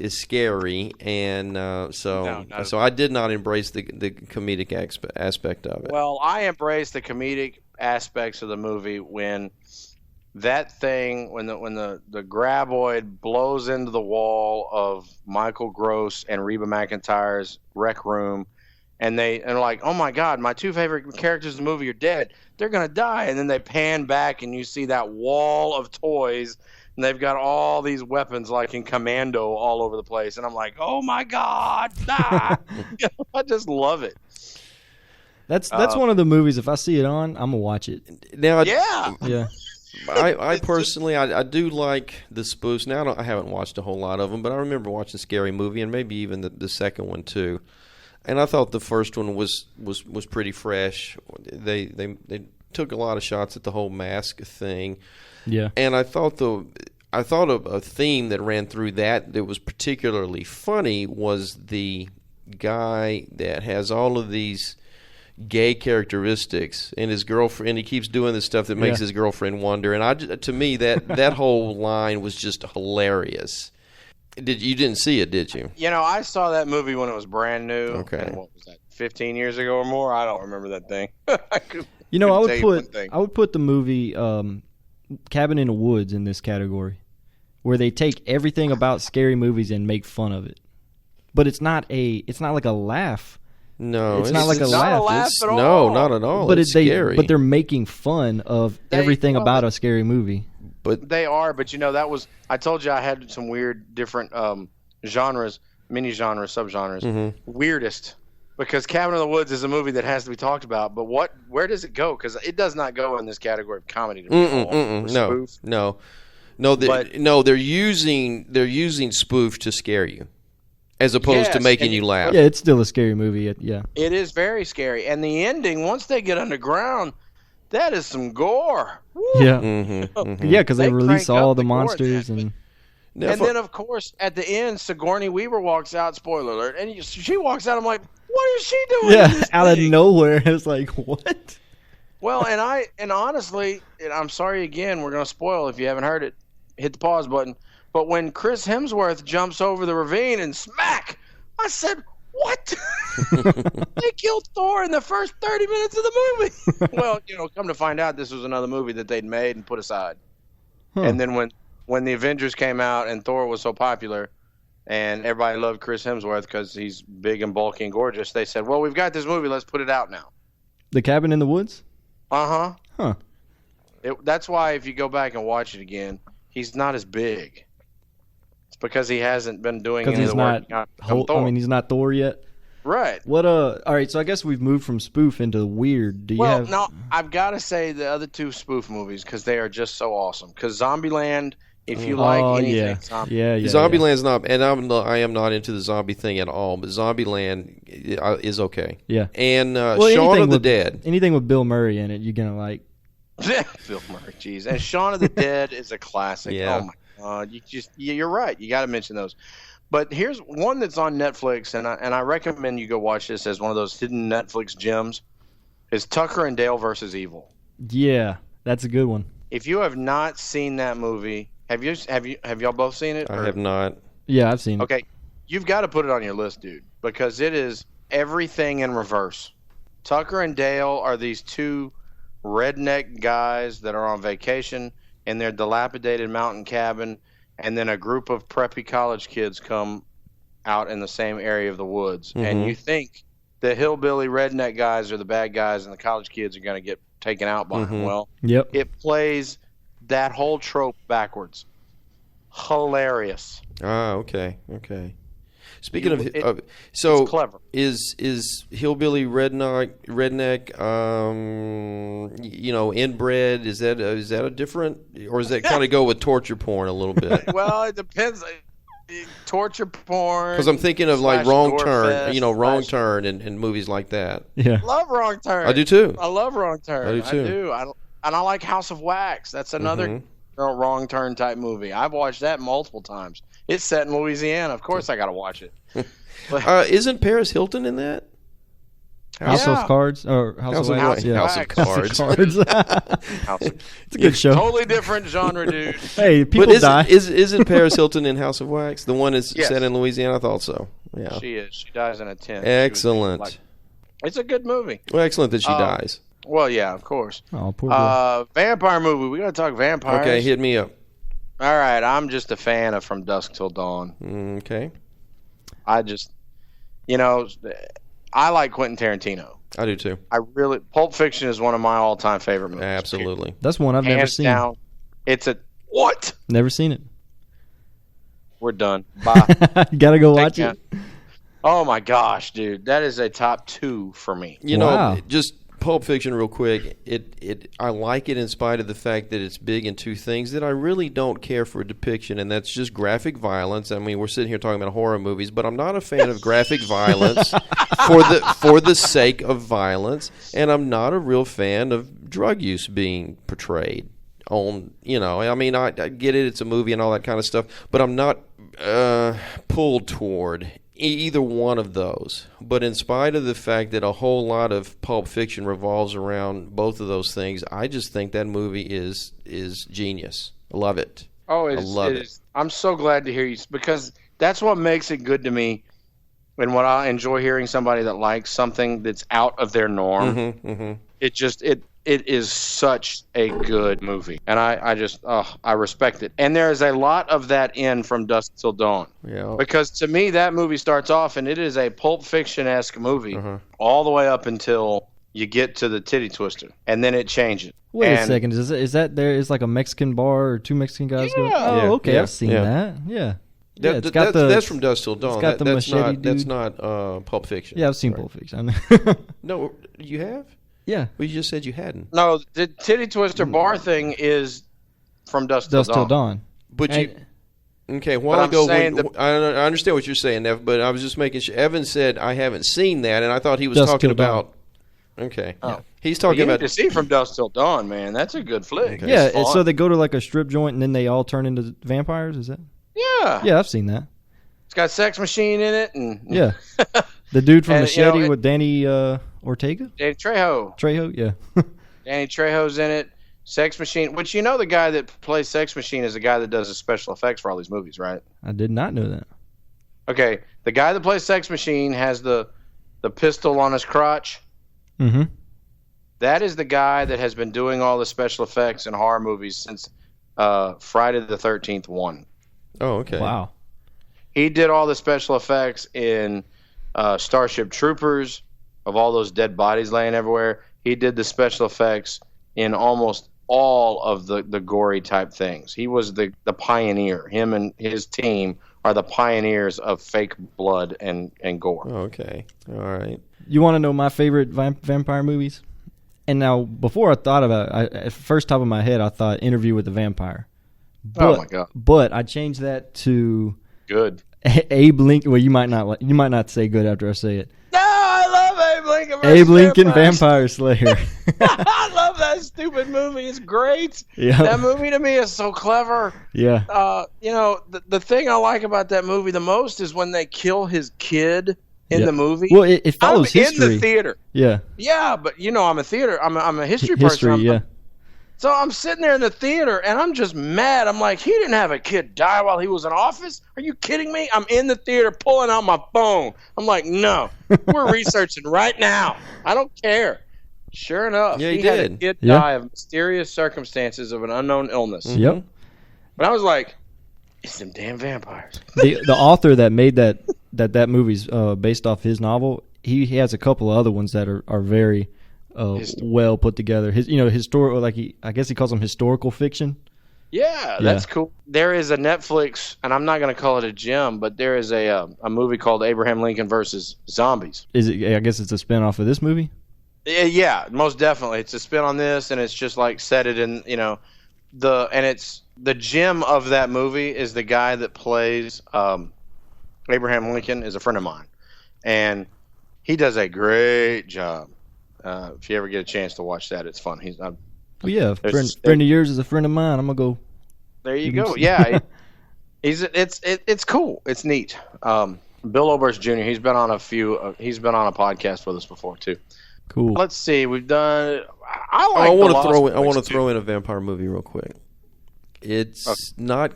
is scary, and so I did not embrace the comedic aspect of it. Well, I embraced the comedic aspects of the movie when that thing, when the graboid blows into the wall of Michael Gross and Reba McEntire's rec room. And they're like, oh my God, my two favorite characters in the movie are dead. They're gonna die. And then they pan back and you see that wall of toys, and they've got all these weapons like in Commando all over the place. And I'm like, oh my God, I just love it. That's one of the movies. If I see it on, I'm gonna watch it. Now, Yeah. I personally, I do like the spoofs. Now I haven't watched a whole lot of them, but I remember watching Scary Movie and maybe even the second one too. And I thought the first one was pretty fresh. They took a lot of shots at the whole mask thing. Yeah. And I thought a theme that ran through that was particularly funny was the guy that has all of these gay characteristics, and his girlfriend, he keeps doing this stuff that makes his girlfriend wonder. And to me that whole line was just hilarious. You didn't see it, did you? I saw that movie when it was brand new. Okay. And what was that, 15 years ago or more? I don't remember that thing. I would put the movie Cabin in the Woods in this category, where they take everything about scary movies and make fun of it. but it's not like a laugh. No, it's not like a laugh. At all. No, not at all. But it's scary. But they're making fun of everything about a scary movie. But they are. But that was. I told you I had some weird, different genres, mini genres, subgenres. Mm-hmm. Weirdest, because Cabin in the Woods is a movie that has to be talked about. But where does it go? Because it does not go in this category of comedy. To me. No. They're using spoof to scare you, as opposed to making you laugh. Yeah, it's still a scary movie. Yeah, it is very scary, and the ending once they get underground, that is some gore. Woo. Yeah, Yeah, because they release all the monsters and then of course at the end, Sigourney Weaver walks out. Spoiler alert! And she walks out. I'm like, what is she doing? Yeah, out of nowhere. It's like, what? Well, and honestly, and I'm sorry again, we're gonna spoil if you haven't heard it. Hit the pause button. But when Chris Hemsworth jumps over the ravine and smack, I said, what? They killed Thor in the first 30 minutes of the movie. Well, come to find out, this was another movie that they'd made and put aside. Huh. And then when the Avengers came out and Thor was so popular and everybody loved Chris Hemsworth because he's big and bulky and gorgeous, they said, well, we've got this movie, let's put it out now. The Cabin in the Woods? Uh-huh. Huh. That's why if you go back and watch it again, he's not as big. It's because he hasn't been doing any of the work. He's not Thor yet. Right. What? All right. So I guess we've moved from spoof into weird. No, I've got to say the other two spoof movies because they are just so awesome. Because Zombieland, if you like anything, Zombieland's not, and I am not into the zombie thing at all. But Zombieland is okay. Yeah. And Shaun of the Dead. Anything with Bill Murray in it, you're gonna like. Bill Murray, jeez. And Shaun of the Dead is a classic. Yeah. Oh my God, you're right. You got to mention those. But here's one that's on Netflix, and I recommend you go watch this as one of those hidden Netflix gems. Is Tucker and Dale versus Evil? Yeah, that's a good one. If you have not seen that movie, have y'all both seen it? I have not. Yeah, I've seen it. Okay, you've got to put it on your list, dude, because it is everything in reverse. Tucker and Dale are these two redneck guys that are on vacation in their dilapidated mountain cabin, and then a group of preppy college kids come out in the same area of the woods. Mm-hmm. And you think the hillbilly redneck guys are the bad guys and the college kids are going to get taken out by them. Well, it plays that whole trope backwards. Hilarious. Ah, okay. Speaking of, so it's clever. Is hillbilly redneck, inbred? Is that a different, or does that kind of go with torture porn a little bit? Well, it depends. Torture porn. Because I'm thinking of like Wrong Turn, Wrong Turn and movies like that. Yeah, love Wrong Turn. I do too. I love Wrong Turn. I do too. And I like House of Wax. That's another Wrong Turn type movie. I've watched that multiple times. It's set in Louisiana. Of course, I got to watch it. Isn't Paris Hilton in that? House of Cards or House of Wax? House of Cards. It's a good show. Totally different genre, dude. Hey, people die. Isn't Paris Hilton in House of Wax? The one is set in Louisiana? I thought so. Yeah. She is. She dies in a tent. Excellent. It's a good movie. Well, excellent that she dies. Well, yeah, of course. Oh, poor boy. Vampire movie. We got to talk vampires. Okay, hit me up. All right, I'm just a fan of From Dusk Till Dawn. Okay. I just, I like Quentin Tarantino. I do too. Pulp Fiction is one of my all-time favorite movies. Absolutely. That's one I've never seen. Down, it's a what? Never seen it. We're done. Bye. Gotta go watch it. Oh my gosh, dude, that is a top 2 for me. Just Pulp Fiction real quick. I like it in spite of the fact that it's big in two things that I really don't care for depiction, and that's just graphic violence. I mean, we're sitting here talking about horror movies, but I'm not a fan of graphic violence for the sake of violence, and I'm not a real fan of drug use being portrayed on, I mean, I get it, it's a movie and all that kind of stuff, but I'm not pulled toward either one of those. But in spite of the fact that a whole lot of Pulp Fiction revolves around both of those things, I just think that movie is genius. I love it. Oh, I love it. I'm so glad to hear you, because that's what makes it good to me, and what I enjoy hearing somebody that likes something that's out of their norm. it is such a good movie, and I just I respect it. And there is a lot of that in From Dusk Till Dawn. Yeah. Because to me, that movie starts off, and it is a Pulp Fiction-esque movie all the way up until you get to the titty twister, and then it changes. Wait a second, is that there is like a Mexican bar or two Mexican guys going? Oh, Yeah, okay, yeah, I've seen yeah. that. Yeah. That, It's got that's From Dusk Till Dawn. It's got the machete dude. That's not Pulp Fiction. Yeah, I've seen Pulp Fiction. No, you have? Yeah. Well, you just said you hadn't. No, the titty twister bar thing is From Dusk Till Dusk Till Dawn. But And- you. Okay, a while I'm ago, saying I understand what you're saying, Nev, but I was just making sure. Evan said I haven't seen that, and I thought he was Dusk talking Till Dawn. about. Okay. Oh. He's You talking need about. to see From Dusk Till Dawn, man. That's a good flick. Okay. Yeah, It's fun. so they go to like a strip joint and then they all turn into vampires, is that? Yeah. Yeah, I've seen that. It's got Sex Machine in it, and Yeah. The dude from And, Machete with Danny Ortega? Danny Trejo. Trejo, yeah. Danny Trejo's in it. Sex Machine, which you know the guy that plays Sex Machine is the guy that does the special effects for all these movies, right? I did not know that. Okay, the guy that plays Sex Machine has the pistol on his crotch. Mm-hmm. That is the guy that has been doing all the special effects in horror movies since Friday the 13th 1. Oh, okay. Wow. He did all the special effects in Starship Troopers, of all those dead bodies laying everywhere. He did the special effects in almost all of the gory type things. He was the pioneer. Him and his team are the pioneers of fake blood and gore. Oh, okay. All right. You want to know my favorite vampire movies? And now, before I thought about it, at first top of my head, I thought Interview with the Vampire. But, Oh, my God. But I changed that to Good. Abe Lincoln. Well, you might not say good after I say it. No, I love Abe Lincoln. Abe Lincoln Vampire Slayer. I love that stupid movie. It's great. Yeah. That movie to me is so clever. Yeah. The thing I like about that movie the most is when they kill his kid in Yeah. the movie. Well, it follows I'm history. in the theater. Yeah. Yeah, but I'm a theater. I'm a history person. History, I'm- yeah. So I'm sitting there in the theater and I'm just mad. I'm like, he didn't have a kid die while he was in office. Are you kidding me? I'm in the theater pulling out my phone. I'm like, no, we're researching right now. I don't care. Sure enough, Yeah, he had a did. kid Yeah. die of mysterious circumstances of an unknown illness. Yep. But I was like, it's them damn vampires. The author that made that movie's based off his novel. He has a couple of other ones that are very well put together. Historical, I guess he calls them historical fiction. Yeah, that's cool. There is a Netflix, and I'm not going to call it a gem, but there is a movie called Abraham Lincoln versus Zombies. Is it? I guess it's a spinoff of this movie. Yeah, most definitely. It's a spin on this, and it's just like set it in, it's the gem of that movie is the guy that plays Abraham Lincoln is a friend of mine, and he does a great job. If you ever get a chance to watch that, it's fun. Well, yeah, There's- friend of yours is a friend of mine. I'm gonna go. There you go. Yeah, it's cool. It's neat. Bill Oberst Jr. He's been on a podcast with us before too. Cool. Let's see. We've done. I want to throw throw in a vampire movie real quick. It's not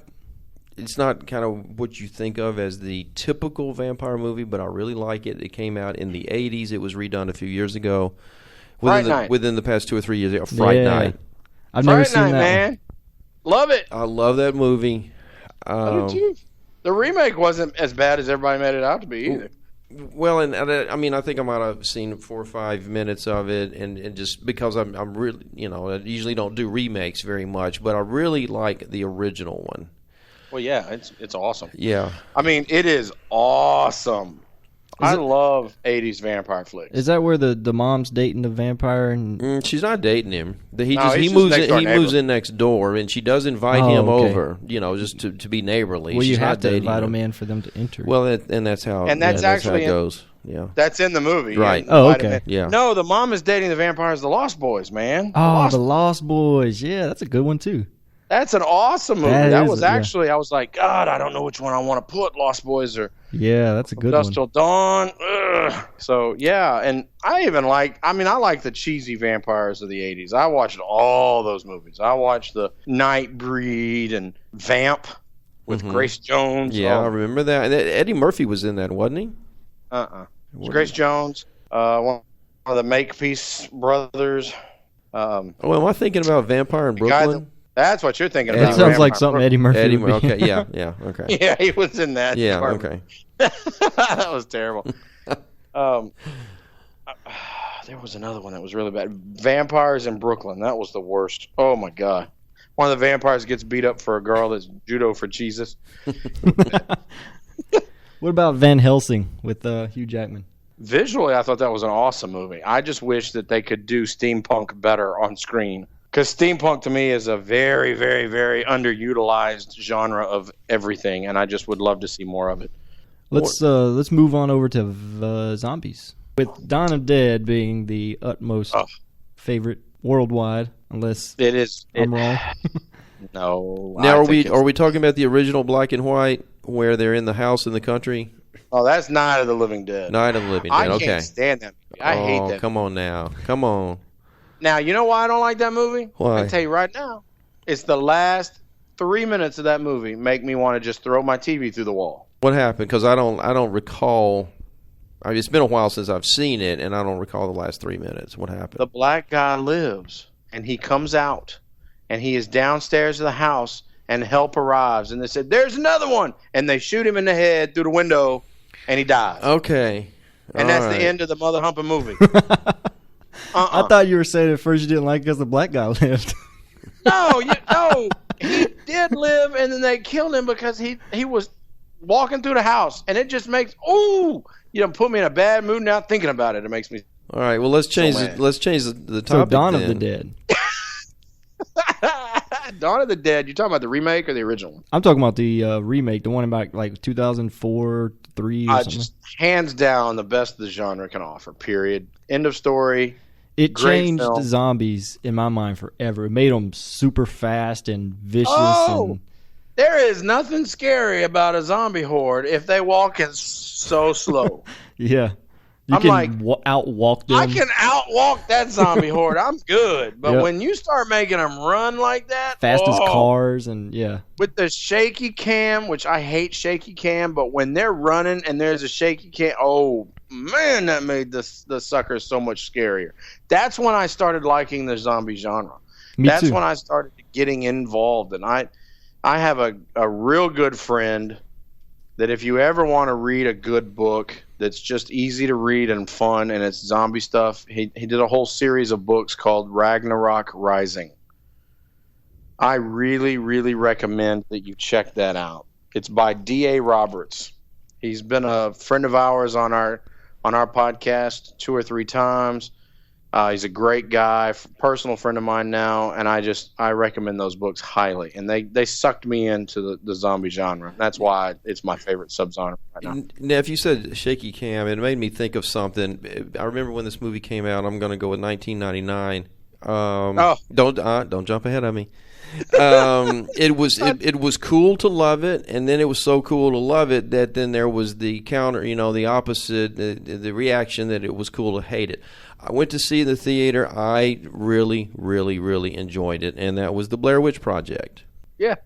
kind of what you think of as the typical vampire movie, but I really like it. It came out in the 80s. It was redone a few years ago. Within the past 2 or 3 years. Fright Night. I've never Fright seen Night, that man. one. Love it. I love that movie. I do too. The remake wasn't as bad as everybody made it out to be either. Well, and I mean, I think I might have seen 4 or 5 minutes of it, and just because I'm really, I usually don't do remakes very much, but I really like the original one. Well, yeah, it's awesome. Yeah. I mean, it is awesome. I love 80s vampire flicks. Is that where the mom's dating the vampire and She's not dating him. He he's just moves next door in. He neighbor. moves in next door, and she does invite Oh, him okay. over. Just to be neighborly. well, She's you not have to dating invite him. them in for them to enter? Well, that's how. And that's that's how actually it goes. Yeah. That's in the movie. Right. And Oh, Vitamin- okay. Yeah. No, the mom is dating the vampires, the Lost Boys, man. the Lost Boys. Yeah, that's a good one too. That's an awesome movie. That That is, was yeah. actually, I was like, God, I don't know which one I want to put, Lost Boys or Yeah, that's a good Dusk one. Till Dawn. Ugh. So, yeah, and I like the cheesy vampires of the 80s. I watched all those movies. I watched the Nightbreed and Vamp with Grace Jones. Yeah, I remember that. And Eddie Murphy was in that, wasn't he? It was Grace Jones, one of the Makepeace brothers. Oh, am I thinking about Vampire in Brooklyn? That's what you're thinking It about. sounds like Vampire something Eddie Murphy Eddie, would be. okay, yeah, okay. Yeah, he was in that. Yeah, department. okay. That was terrible. There was another one that was really bad. Vampires in Brooklyn. That was the worst. Oh my god. One of the vampires gets beat up for a girl that's judo for Jesus. What about Van Helsing with Hugh Jackman? Visually, I thought that was an awesome movie. I just wish that they could do steampunk better on screen. Because steampunk to me is a very, very, very underutilized genre of everything, and I just would love to see more of it. Let's move on over to zombies. With Dawn of the Dead being the utmost favorite worldwide, unless It is. I'm wrong. No. Now, I think are we talking about the original black and white where they're in the house in the country? Oh, that's Night of the Living Dead. Night of the Living Dead. I Okay. can't stand that movie. I hate that. Come on now. Come on. Now, you know why I don't like that movie? Why? I can tell you right now. It's the last 3 minutes of that movie make me want to just throw my TV through the wall. What happened? Because I don't recall. I mean, it's been a while since I've seen it, and I don't recall the last 3 minutes. What happened? The black guy lives, and he comes out, and he is downstairs of the house, and help arrives, and they said, "There's another one," and they shoot him in the head through the window, and he dies. Okay. And that's the end of the mother humping movie. I thought you were saying at first you didn't like it because the black guy lived. No, he did live, and then they killed him because he was walking through the house, and it just makes put me in a bad mood now thinking about it. It makes me. All right. Well, let's change. mad. Let's change the topic. So Dawn then. of the Dead. Dawn of the Dead. You talking about the remake or the original one? I'm talking about the remake, the one about like 2004, 3 or something. Just hands down the best the genre can offer. Period. End of story. It Great changed film. zombies in my mind forever. It made them super fast and vicious. Oh! And There is nothing scary about a zombie horde if they walk in so slow. yeah, you I'm can like, outwalk them. I can outwalk that zombie horde. I'm good. But Yep. when you start making them run like that, fast as cars, and yeah, with the shaky cam, which I hate shaky cam, but when they're running and there's a shaky cam, oh man, that made the suckers so much scarier. That's when I started liking the zombie genre. me That's too. when I started getting involved, and I have a real good friend that if you ever want to read a good book that's just easy to read and fun and it's zombie stuff, he did a whole series of books called Ragnarok Rising. I really, really recommend that you check that out. It's by D.A. Roberts. He's been a friend of ours on our podcast 2 or 3 times. He's a great guy, personal friend of mine now, and I recommend those books highly. And they sucked me into the zombie genre. That's why it's my favorite subgenre right now. Now, if you said shaky cam, it made me think of something. I remember when this movie came out. I'm going to go with 1999. Don't jump ahead of me. It was cool to love it, and then it was so cool to love it that then there was the counter, the opposite, the reaction that it was cool to hate it. I went to see the theater. I really, really, really enjoyed it, and that was the Blair Witch Project. Yeah.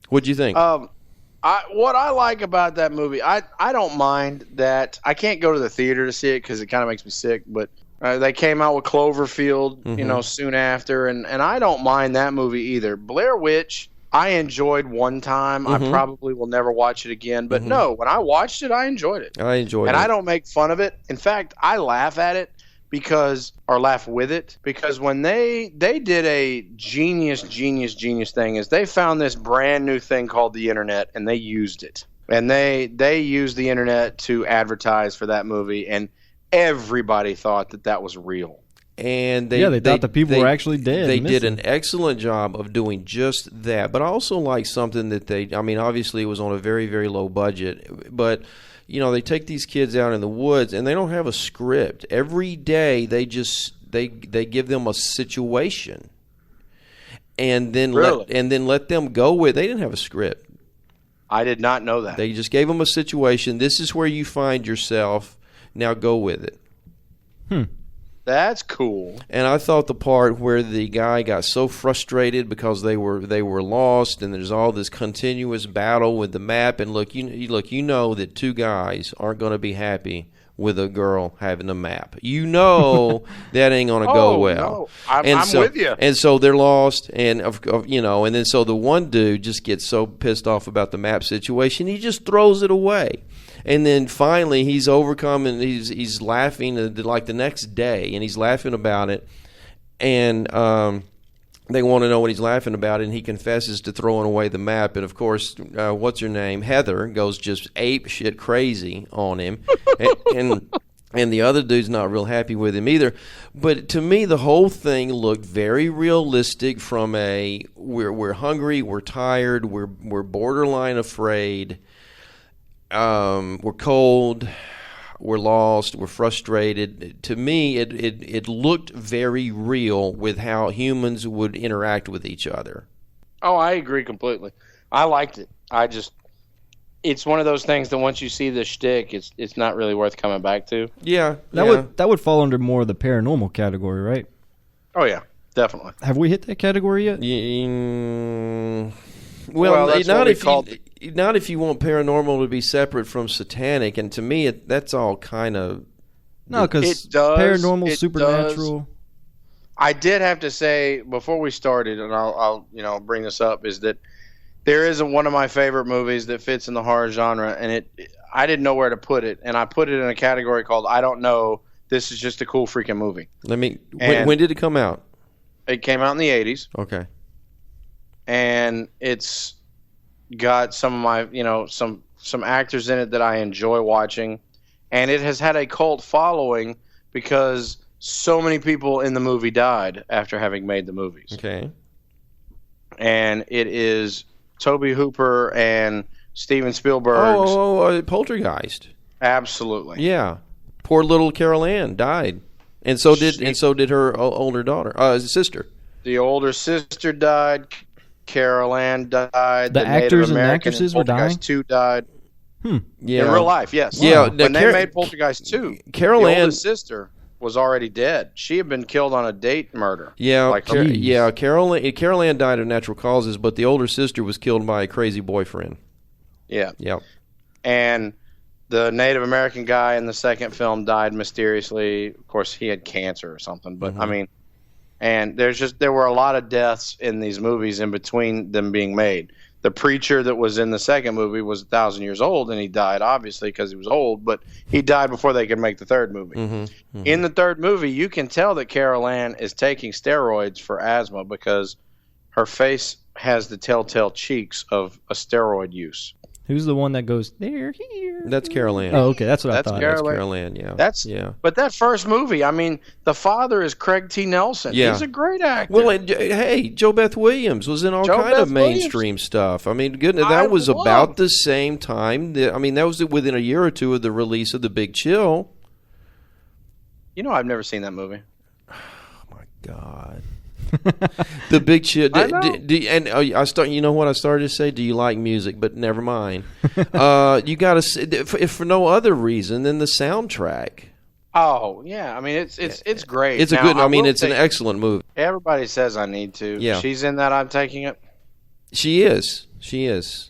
What'd you think? What I like about that movie, I don't mind that. I can't go to the theater to see it because it kind of makes me sick, but they came out with Cloverfield, soon after, and I don't mind that movie either. Blair Witch, I enjoyed one time. I probably will never watch it again, but no, when I watched it, I enjoyed it. I enjoyed it. And I don't make fun of it. In fact, I laugh at it laugh with it because when they did a genius thing is they found this brand new thing called the internet and they used it. And they used the internet to advertise for that movie, and everybody thought that was real. And they thought the people were actually dead. They and did missing. an excellent job of doing just that. But I also like something that obviously it was on a very, very low budget, but they take these kids out in the woods and they don't have a script. Every day they give them a situation, and then let them go with. They didn't have a script. I did not know that. They just gave them a situation. This is where you find yourself. Now go with it. That's cool. And I thought the part where the guy got so frustrated because they were lost, and there's all this continuous battle with the map. And look, you know that 2 guys aren't going to be happy with a girl having a map. You know that ain't gonna go well. No. I'm with you. And so they're lost, and and then so the one dude just gets so pissed off about the map situation, he just throws it away. And then finally he's overcome, and he's laughing like the next day, and he's laughing about it, and they want to know what he's laughing about, and he confesses to throwing away the map. And of course, what's her name? Heather goes just ape shit crazy on him, and the other dude's not real happy with him either. But to me, the whole thing looked very realistic. From we're hungry, we're tired, we're borderline afraid, we're cold, we're lost, we're frustrated. To me, it looked very real with how humans would interact with each other. Oh, I agree completely. I liked it. It's one of those things that once you see the shtick, it's not really worth coming back to. Yeah, That would fall under more of the paranormal category, right? Oh yeah, definitely. Have we hit that category yet? Well, that's not what we if called not if you want paranormal to be separate from satanic, and to me, that's all kind of No, because It does. paranormal, It supernatural. I did have to say before we started, and I'll bring this up, is that there is one of my favorite movies that fits in the horror genre, and I didn't know where to put it, and I put it in a category called I don't know. This is just a cool freaking movie. When did it come out? It came out in the 80s. Okay. And it's got some of my, some actors in it that I enjoy watching, and it has had a cult following because so many people in the movie died after having made the movies. Okay. And it is Tobe Hooper and Steven Spielberg's. Poltergeist. Absolutely. Yeah. Poor little Carol Ann died, and so did her older daughter, sister. The older sister died. Carol Ann died. The actors and actresses were dying? Poltergeist 2 died. Yeah. In real life, yes. Yeah. When they made Poltergeist 2, Carol the Ann, oldest sister was already dead. She had been killed on a date murder. Yeah. Like Carol Ann died of natural causes, but the older sister was killed by a crazy boyfriend. Yeah. Yep. And the Native American guy in the second film died mysteriously. Of course, he had cancer or something. But I mean, and there were a lot of deaths in these movies in between them being made. The preacher that was in the second movie was 1,000 years old, and he died obviously because he was old. But he died before they could make the third movie. In the third movie, you can tell that Carol Ann is taking steroids for asthma because her face has the telltale cheeks of a steroid use. Who's the one that goes, they're here? That's Carol Ann. Oh, okay, that's what I thought. That's Carol Ann, yeah. But that first movie, I mean, the father is Craig T. Nelson. Yeah. He's a great actor. Well, and, hey, Joe Beth Williams was in all kind of mainstream stuff. I mean, goodness, that was about the same time. That was within a year or two of the release of The Big Chill. I've never seen that movie. Oh my God. The Big Chill. You know what I started to say? Do you like music? But never mind. You got to, if for no other reason than the soundtrack. Oh yeah, I mean it's great. It's it's an excellent movie. Everybody says I need to. Yeah. She's in that. I'm taking it. She is.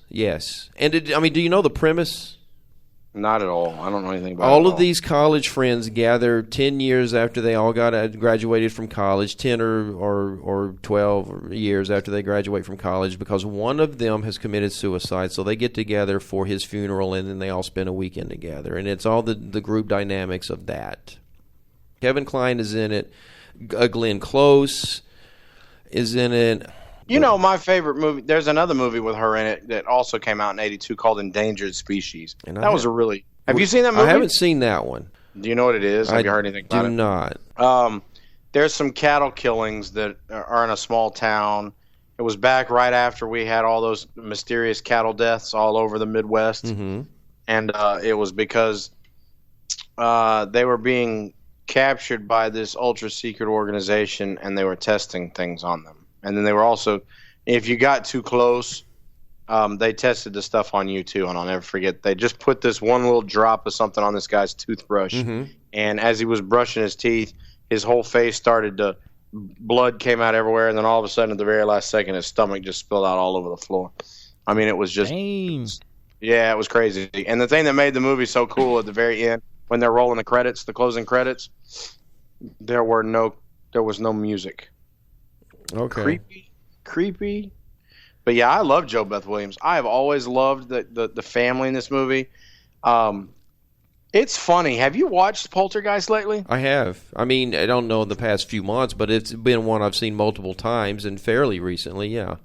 Yes. And do you know the premise? Not at all. I don't know anything about it. All of these college friends gather 10 years after they all graduated from college, 10 or 12 years after they graduate from college, because one of them has committed suicide. So they get together for his funeral, and then they all spend a weekend together. And it's all the group dynamics of that. Kevin Kline is in it. Glenn Close is in it. My favorite movie, there's another movie with her in it that also came out in 1982 called Endangered Species. And have you seen that movie? I haven't seen that one. Do you know what it is? Have you heard anything about it? I do not. There's some cattle killings that are in a small town. It was back right after we had all those mysterious cattle deaths all over the Midwest. And it was because they were being captured by this ultra-secret organization, and they were testing things on them. And then they were also, if you got too close, they tested the stuff on you too. And I'll never forget, they just put this one little drop of something on this guy's toothbrush. And as he was brushing his teeth, his whole face started to, blood came out everywhere. And then all of a sudden, at the very last second, his stomach just spilled out all over the floor. I mean, it was just, Dang. yeah, it was crazy. And the thing that made the movie so cool at the very end when they're rolling the credits, the closing credits, there was no music. Okay. Creepy. But yeah, I love Joe Beth Williams. I have always loved the family in this movie. It's funny. Have you watched Poltergeist lately? I have. I mean, I don't know in the past few months, but it's been one I've seen multiple times and fairly recently, yeah.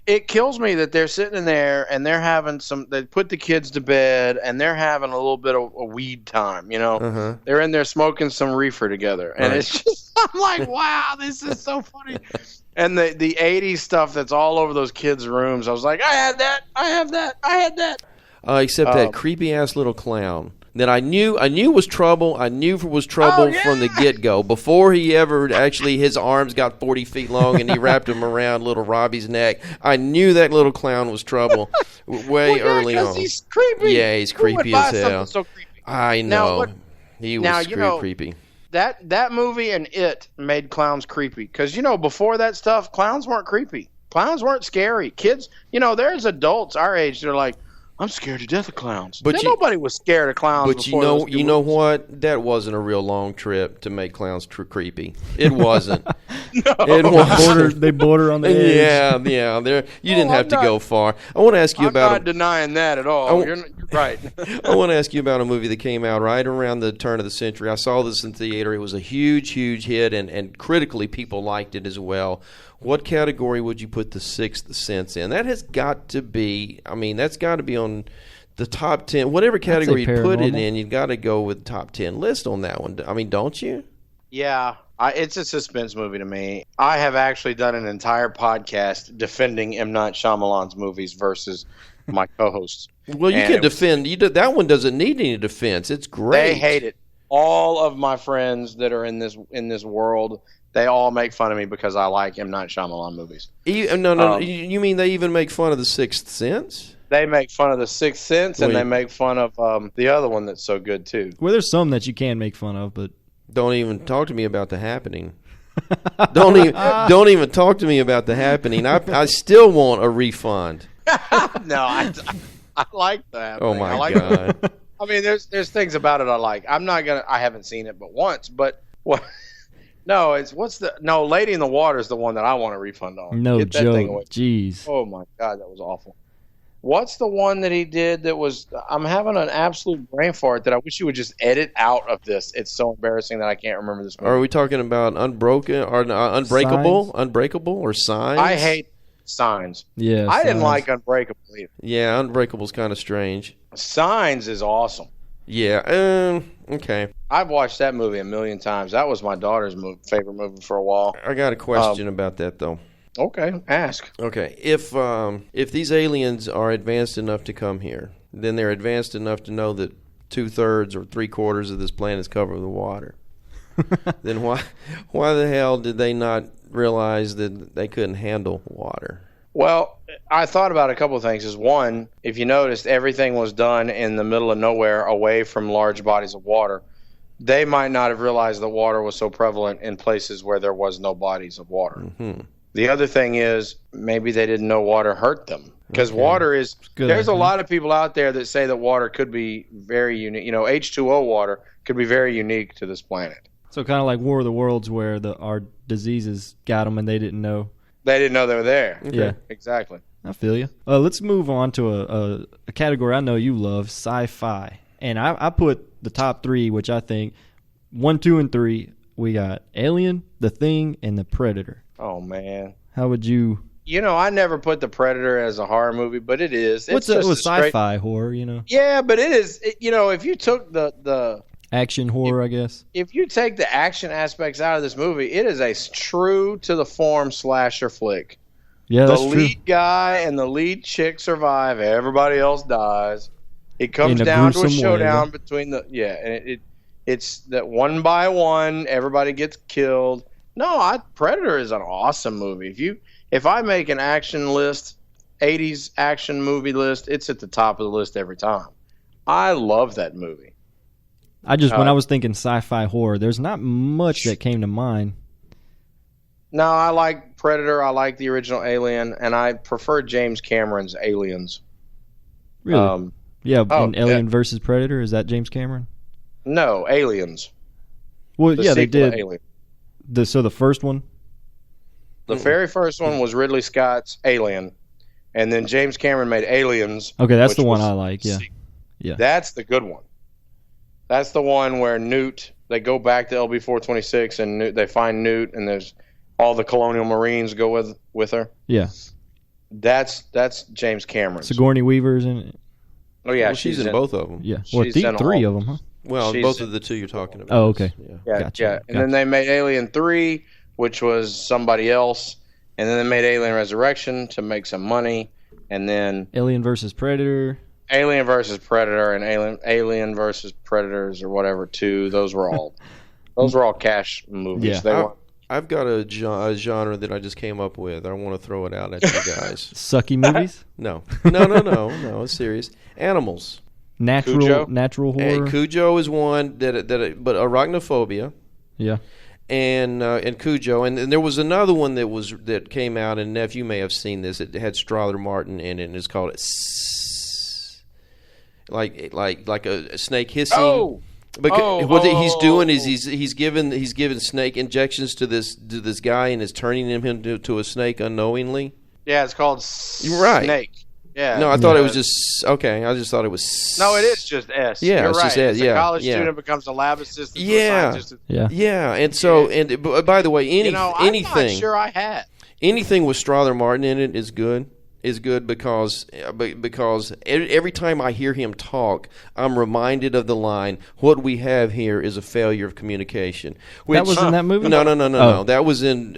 It kills me that they're sitting in there and they're having they put the kids to bed and they're having a little bit of a weed time, you know. Uh-huh. They're in there smoking some reefer together. And Right. it's just, I'm like, wow, this is so funny. And the 80s stuff that's all over those kids' rooms, I was like, I had that. Except that creepy-ass little clown that I knew was trouble. I knew was trouble from the get-go. Before he ever actually, his arms got 40 feet long and he wrapped them around little Robbie's neck. I knew that little clown was trouble way early on. He's creepy. Yeah, he's creepy as hell. So creepy? I know. He was now, creepy. That movie and It made clowns creepy. Because, before that stuff, clowns weren't creepy. Clowns weren't scary. Kids, there's adults our age that are like, I'm scared to death of clowns. But nobody was scared of clowns. But you know what? That wasn't a real long trip to make clowns creepy. It wasn't. No. It wasn't. They border on the edge. Yeah. You didn't have to go far. I want to ask you about. I'm not denying that at all. You're right. I want to ask you about a movie that came out right around the turn of the century. I saw this in theater. It was a huge hit, and critically people liked it as well. What category would you put The Sixth Sense in? That has got to be, that's got to be on the top 10. Whatever category you put it in, you've got to go with top 10 list on that one. Don't you? Yeah, it's a suspense movie to me. I have actually done an entire podcast defending M. Night Shyamalan's movies versus my co-hosts. Well, you can defend. That one doesn't need any defense. It's great. They hate it. All of my friends that are in this world, they all make fun of me because I like M. Night Shyamalan movies. No. You mean they even make fun of The Sixth Sense? They make fun of The Sixth Sense, and they make fun of the other one that's so good, too. Well, there's some that you can make fun of, but... Don't even talk to me about The Happening. don't even talk to me about The Happening. I still want a refund. No, I like that. Oh, my God. I mean, there's things about it I like. I haven't seen it but once, but what... No, Lady in the Water is the one that I want a refund on. No Get that thing away. joke. Jeez. Oh my God, that was awful. What's the one that he did that was? I'm having an absolute brain fart that I wish you would just edit out of this. It's so embarrassing that I can't remember this movie. Are we talking about Unbroken or Unbreakable? Signs? Unbreakable or Signs? I hate Signs. Yeah, I didn't Signs. like Unbreakable either. Yeah, Unbreakable's kind of strange. Signs is awesome. Yeah, okay. I've watched that movie a million times. That was my daughter's favorite movie for a while. I got a question about that, though. Okay, ask. Okay, if these aliens are advanced enough to come here, then they're advanced enough to know that 2/3 or 3/4 of this planet is covered with water. Then why the hell did they not realize that they couldn't handle water? Well, I thought about a couple of things. One, if you noticed, everything was done in the middle of nowhere away from large bodies of water. They might not have realized that water was so prevalent in places where there was no bodies of water. Mm-hmm. The other thing is maybe they didn't know water hurt them. Because water is – there's a lot of people out there that say that water could be very unique. H2O water could be very unique to this planet. So kind of like War of the Worlds where our diseases got them and they didn't know. They didn't know they were there. Okay. Yeah. Exactly. I feel you. Let's move on to a category I know you love, sci-fi. And I put the top 3, which I think 1, 2, and 3. We got Alien, The Thing, and The Predator. Oh, man. How would you... I never put The Predator as a horror movie, but it is. What's it with sci-fi horror, Yeah, but it is. If you took the action horror, I guess. If you take the action aspects out of this movie, it is a true to the form slasher flick. Yeah, that's true. The lead guy and the lead chick survive. Everybody else dies. It comes down to a showdown between and it's that one by one everybody gets killed. No, Predator is an awesome movie. If I make an action list, 80s action movie list, it's at the top of the list every time. I love that movie. When I was thinking sci-fi horror, there's not much that came to mind. No, I like Predator. I like the original Alien, and I prefer James Cameron's Aliens. Really? Alien versus Predator. Is that James Cameron? No, Aliens. Well, The yeah, they sequel to did. Alien. So the first one. The very first one was Ridley Scott's Alien, and then James Cameron made Aliens. Okay, that's which the one was I like. Yeah, sequel. yeah. That's the good one. That's the one where Newt, they go back to LB-426 and they find Newt, and there's all the Colonial Marines go with her. Yeah. That's James Cameron. Sigourney Weaver's in it. Oh yeah, Well, she's in both of them. Yeah. Well, She's in three all- of them, huh? Well, She's both in- of the two you're talking about. Oh, okay. Yeah. Yeah, Gotcha, yeah. And then they made Alien 3, which was somebody else, and then they made Alien Resurrection to make some money, and then Alien versus Predator. Alien versus Predator and Alien versus Predators or whatever 2. Those were all cash movies. Yeah. They weren't. I've got a genre that I just came up with. I want to throw it out at you guys. Sucky movies. No. It's serious. Animals. Cujo? Natural horror. Hey, Cujo is one but arachnophobia. Yeah. And Cujo, and there was another one that came out, and Neff, you may have seen this. It had Strother Martin in it, and it's called like a snake hissing. Oh! Because what he's doing is he's giving snake injections to this guy, and is turning him into a snake unknowingly. Yeah, it's called Right. Snake. Yeah. No, I thought it was just okay. I just thought it was. No, it is just S. Yeah, You're it's right. just S, It's yeah, a college yeah. student becomes a lab assistant. To a Yeah. scientist. Yeah. Yeah, and so by the way, I'm anything not sure I had. anything with Strother Martin in it is good. Is good because every time I hear him talk, I'm reminded of the line, "What we have here is a failure of communication." That was in that movie? No. Oh. That was in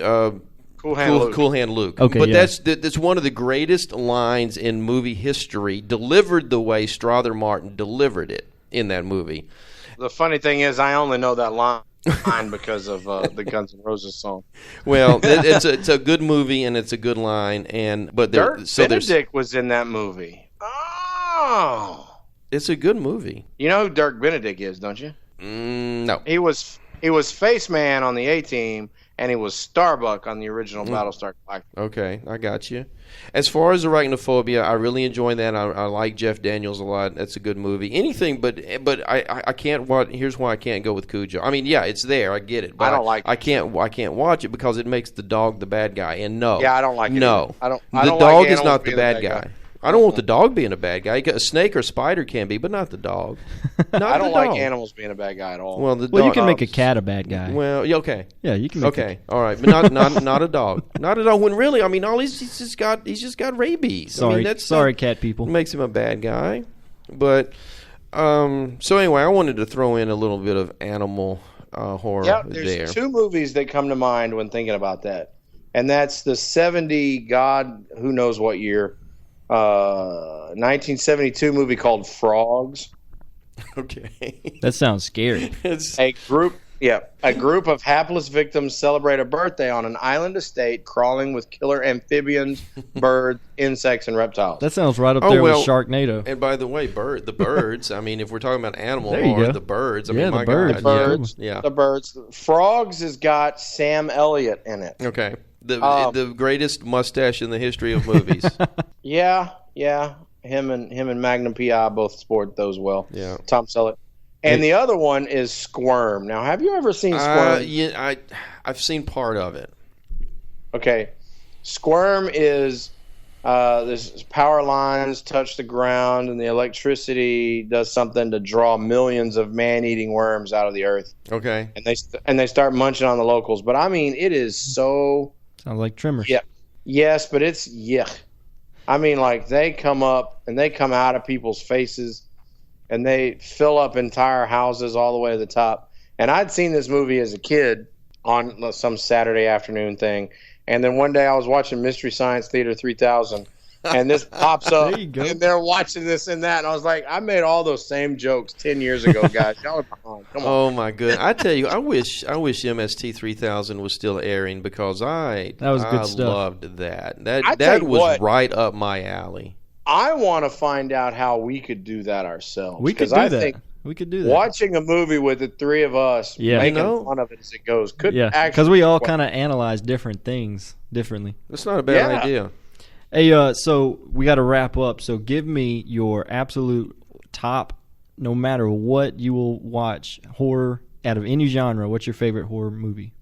Cool Hand Luke. Cool Hand Luke. Okay, but yeah. that's one of the greatest lines in movie history, delivered the way Strother Martin delivered it in that movie. The funny thing is, I only know that line because of the Guns N' Roses song. Well, it's a good movie and it's a good line, Dirk Benedict was in that movie. Oh, it's a good movie. you know who Dirk Benedict is, don't you? No. He was Face Man on the A-Team, and he was Starbuck on the original Battlestar Galactica. Okay, I got you. As far as arachnophobia, I really enjoy that. I like Jeff Daniels a lot. That's a good movie. Anything, but I can't watch. Here's why I can't go with Cujo. I mean, yeah, it's there. I get it. But I don't like it. I can't watch it because it makes the dog the bad guy. And no, Yeah, I don't like it No, either. I the don't dog like is animals not the being bad guy. I don't want the dog being a bad guy. A snake or spider can be, but not the dog. Not I don't the like dog. animals being a bad guy at all. Well, the Well, you dog. can make a cat a bad guy. Well, yeah, okay. Yeah, you can make Okay, all right, but not a dog, not a dog. When really, I mean, all he's just got rabies. Sorry, I mean, that's sorry, cat people. makes him a bad guy. But so anyway, I wanted to throw in a little bit of animal horror Yeah, there. there's 2 movies that come to mind when thinking about that, and that's the 70 God who knows what year 1972 movie called Frogs. Okay, That sounds scary. It's- A group of hapless victims celebrate a birthday on an island estate crawling with killer amphibians, birds, insects, and reptiles. That sounds right up Oh, there well, with Sharknado. and by the way, the birds. I mean, if we're talking about animal There you horror, go. the birds. I Yeah, mean, the my birds. God, Birds, yeah. the birds. Frogs has got Sam Elliott in it. Okay, the greatest mustache in the history of movies. Yeah. Him and Magnum PI both sport those well. Yeah. Tom Selleck. And the other one is Squirm. Now, have you ever seen Squirm? Yeah, I've seen part of it. Okay. Squirm is there's power lines touch the ground, and the electricity does something to draw millions of man-eating worms out of the earth, Okay. and they start munching on the locals. But I mean, it is so Sounds like Tremors. yeah, yes, but it's yuck. I mean, like they come up and they come out of people's faces, and they fill up entire houses all the way to the top. And I'd seen this movie as a kid on some Saturday afternoon thing. And then one day I was watching Mystery Science Theater 3000, and this pops up, There you go. and they're watching this and that. And I was like, I made all those same jokes 10 years ago, guys. Y'all are behind. Come on. Oh my goodness! I tell you, I wish MST 3000 was still airing because That was good stuff. loved that. I tell That you was what. right up my alley. I want to find out how we could do that ourselves. We could 'cause do I that. think We could do that. watching a movie with the 3 of us Yeah. making You know? fun of it as it goes could Yeah, actually because we all work. kind of analyze different things differently. That's not a bad Yeah. idea. Hey, so we got to wrap up. So give me your absolute top no matter what you will watch, horror, out of any genre, what's your favorite horror movie?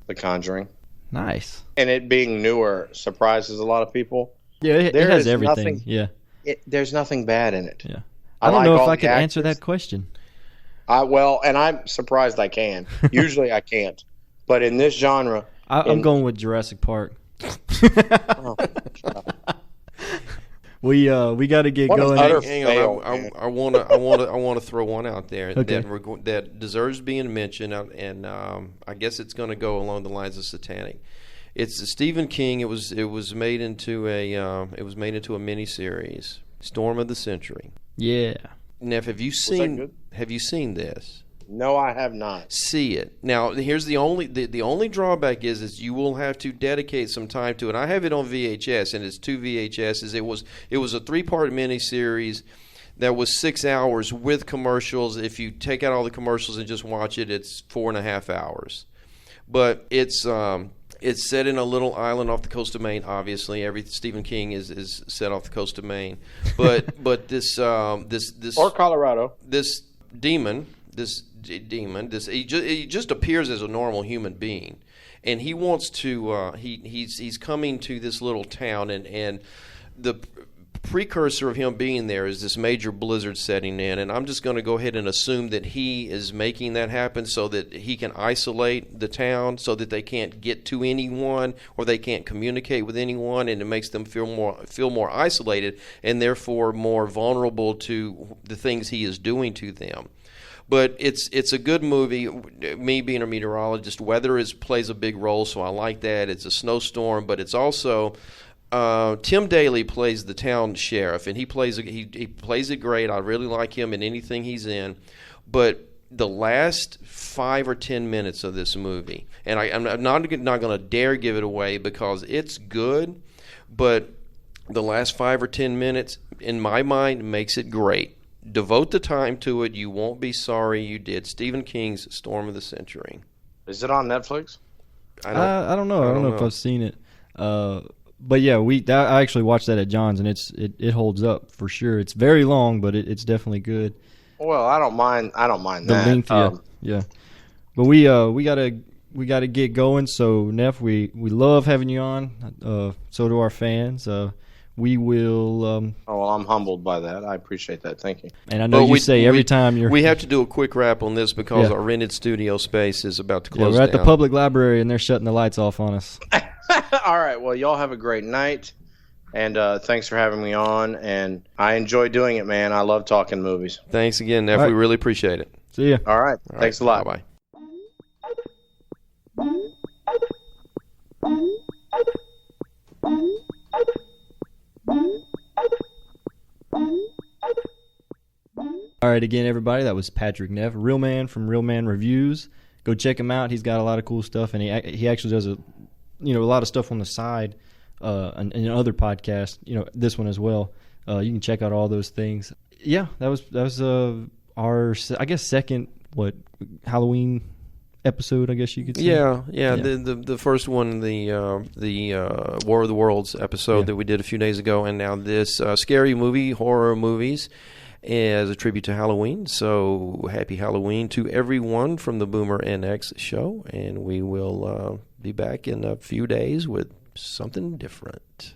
The Conjuring. Nice. And it being newer surprises a lot of people. Yeah, it There has is everything. nothing- there's nothing bad in it. Yeah. I don't like know if all I the could answer actors. that question. And I'm surprised I can. Usually I can't. But in this genre, I'm going with Jurassic Park. oh, shut up. We got to get What an going. utter Hang fail, on, man. I want to throw one out there Okay. that deserves being mentioned, and I guess it's going to go along the lines of satanic. It's Stephen King. It was made into a mini series, Storm of the Century. Yeah. Neff, have you good? seen this? No, I have not. See it. Now, here's the only drawback is you will have to dedicate some time to it. I have it on VHS, and it's 2 VHSs. It was a 3-part miniseries that was 6 hours with commercials. If you take out all the commercials and just watch it, it's 4.5 hours. But it's set in a little island off the coast of Maine. Obviously, every Stephen King is set off the coast of Maine. But this Or Colorado. this demon he just appears as a normal human being, and he wants to he's coming to this little town, and the precursor of him being there is this major blizzard setting in, and I'm just going to go ahead and assume that he is making that happen so that he can isolate the town so that they can't get to anyone or they can't communicate with anyone, and it makes them feel more isolated and therefore more vulnerable to the things he is doing to them. But it's a good movie. Me being a meteorologist, weather plays a big role, so I like that. It's a snowstorm, but it's also Tim Daly plays the town sheriff, and he plays it great. I really like him in anything he's in. But the last 5 or 10 minutes of this movie, and I'm not going to dare give it away because it's good, but the last 5 or 10 minutes, in my mind, makes it great. Devote the time to it. You won't be sorry you did. Stephen King's Storm of the Century. Is it on Netflix? I don't know. I don't know if I've seen it. But yeah, I actually watched that at John's, and it holds up for sure. It's very long, but it's definitely good. Well, I don't mind The that. length, yeah. But we gotta get going. So Neff, we love having you on. So do our fans. We will. Oh, well, I'm humbled by that. I appreciate that. Thank you. And I know every time you're. We have to do a quick wrap on this because Yeah. our rented studio space is about to Yeah, close we're at down. the public library, and they're shutting the lights off on us. All right. Well, y'all have a great night, and thanks for having me on. And I enjoy doing it, man. I love talking movies. Thanks again, Neff. All right. We really appreciate it. See ya. All right. All Thanks right. a lot. Bye-bye. All right, again, everybody, that was Patrick Neff, Real Man from Real Man Reviews. Go check him out. He's got a lot of cool stuff, and he actually does a lot of stuff on the side, and other podcasts. This one as well. You can check out all those things. Yeah, that was our, I guess, second Halloween episode, I guess you could say. Yeah. The first one, the War of the Worlds episode that we did a few days ago, and now this scary movie, horror movies, as a tribute to Halloween. So happy Halloween to everyone from the Boomer NX show, and we will be back in a few days with something different.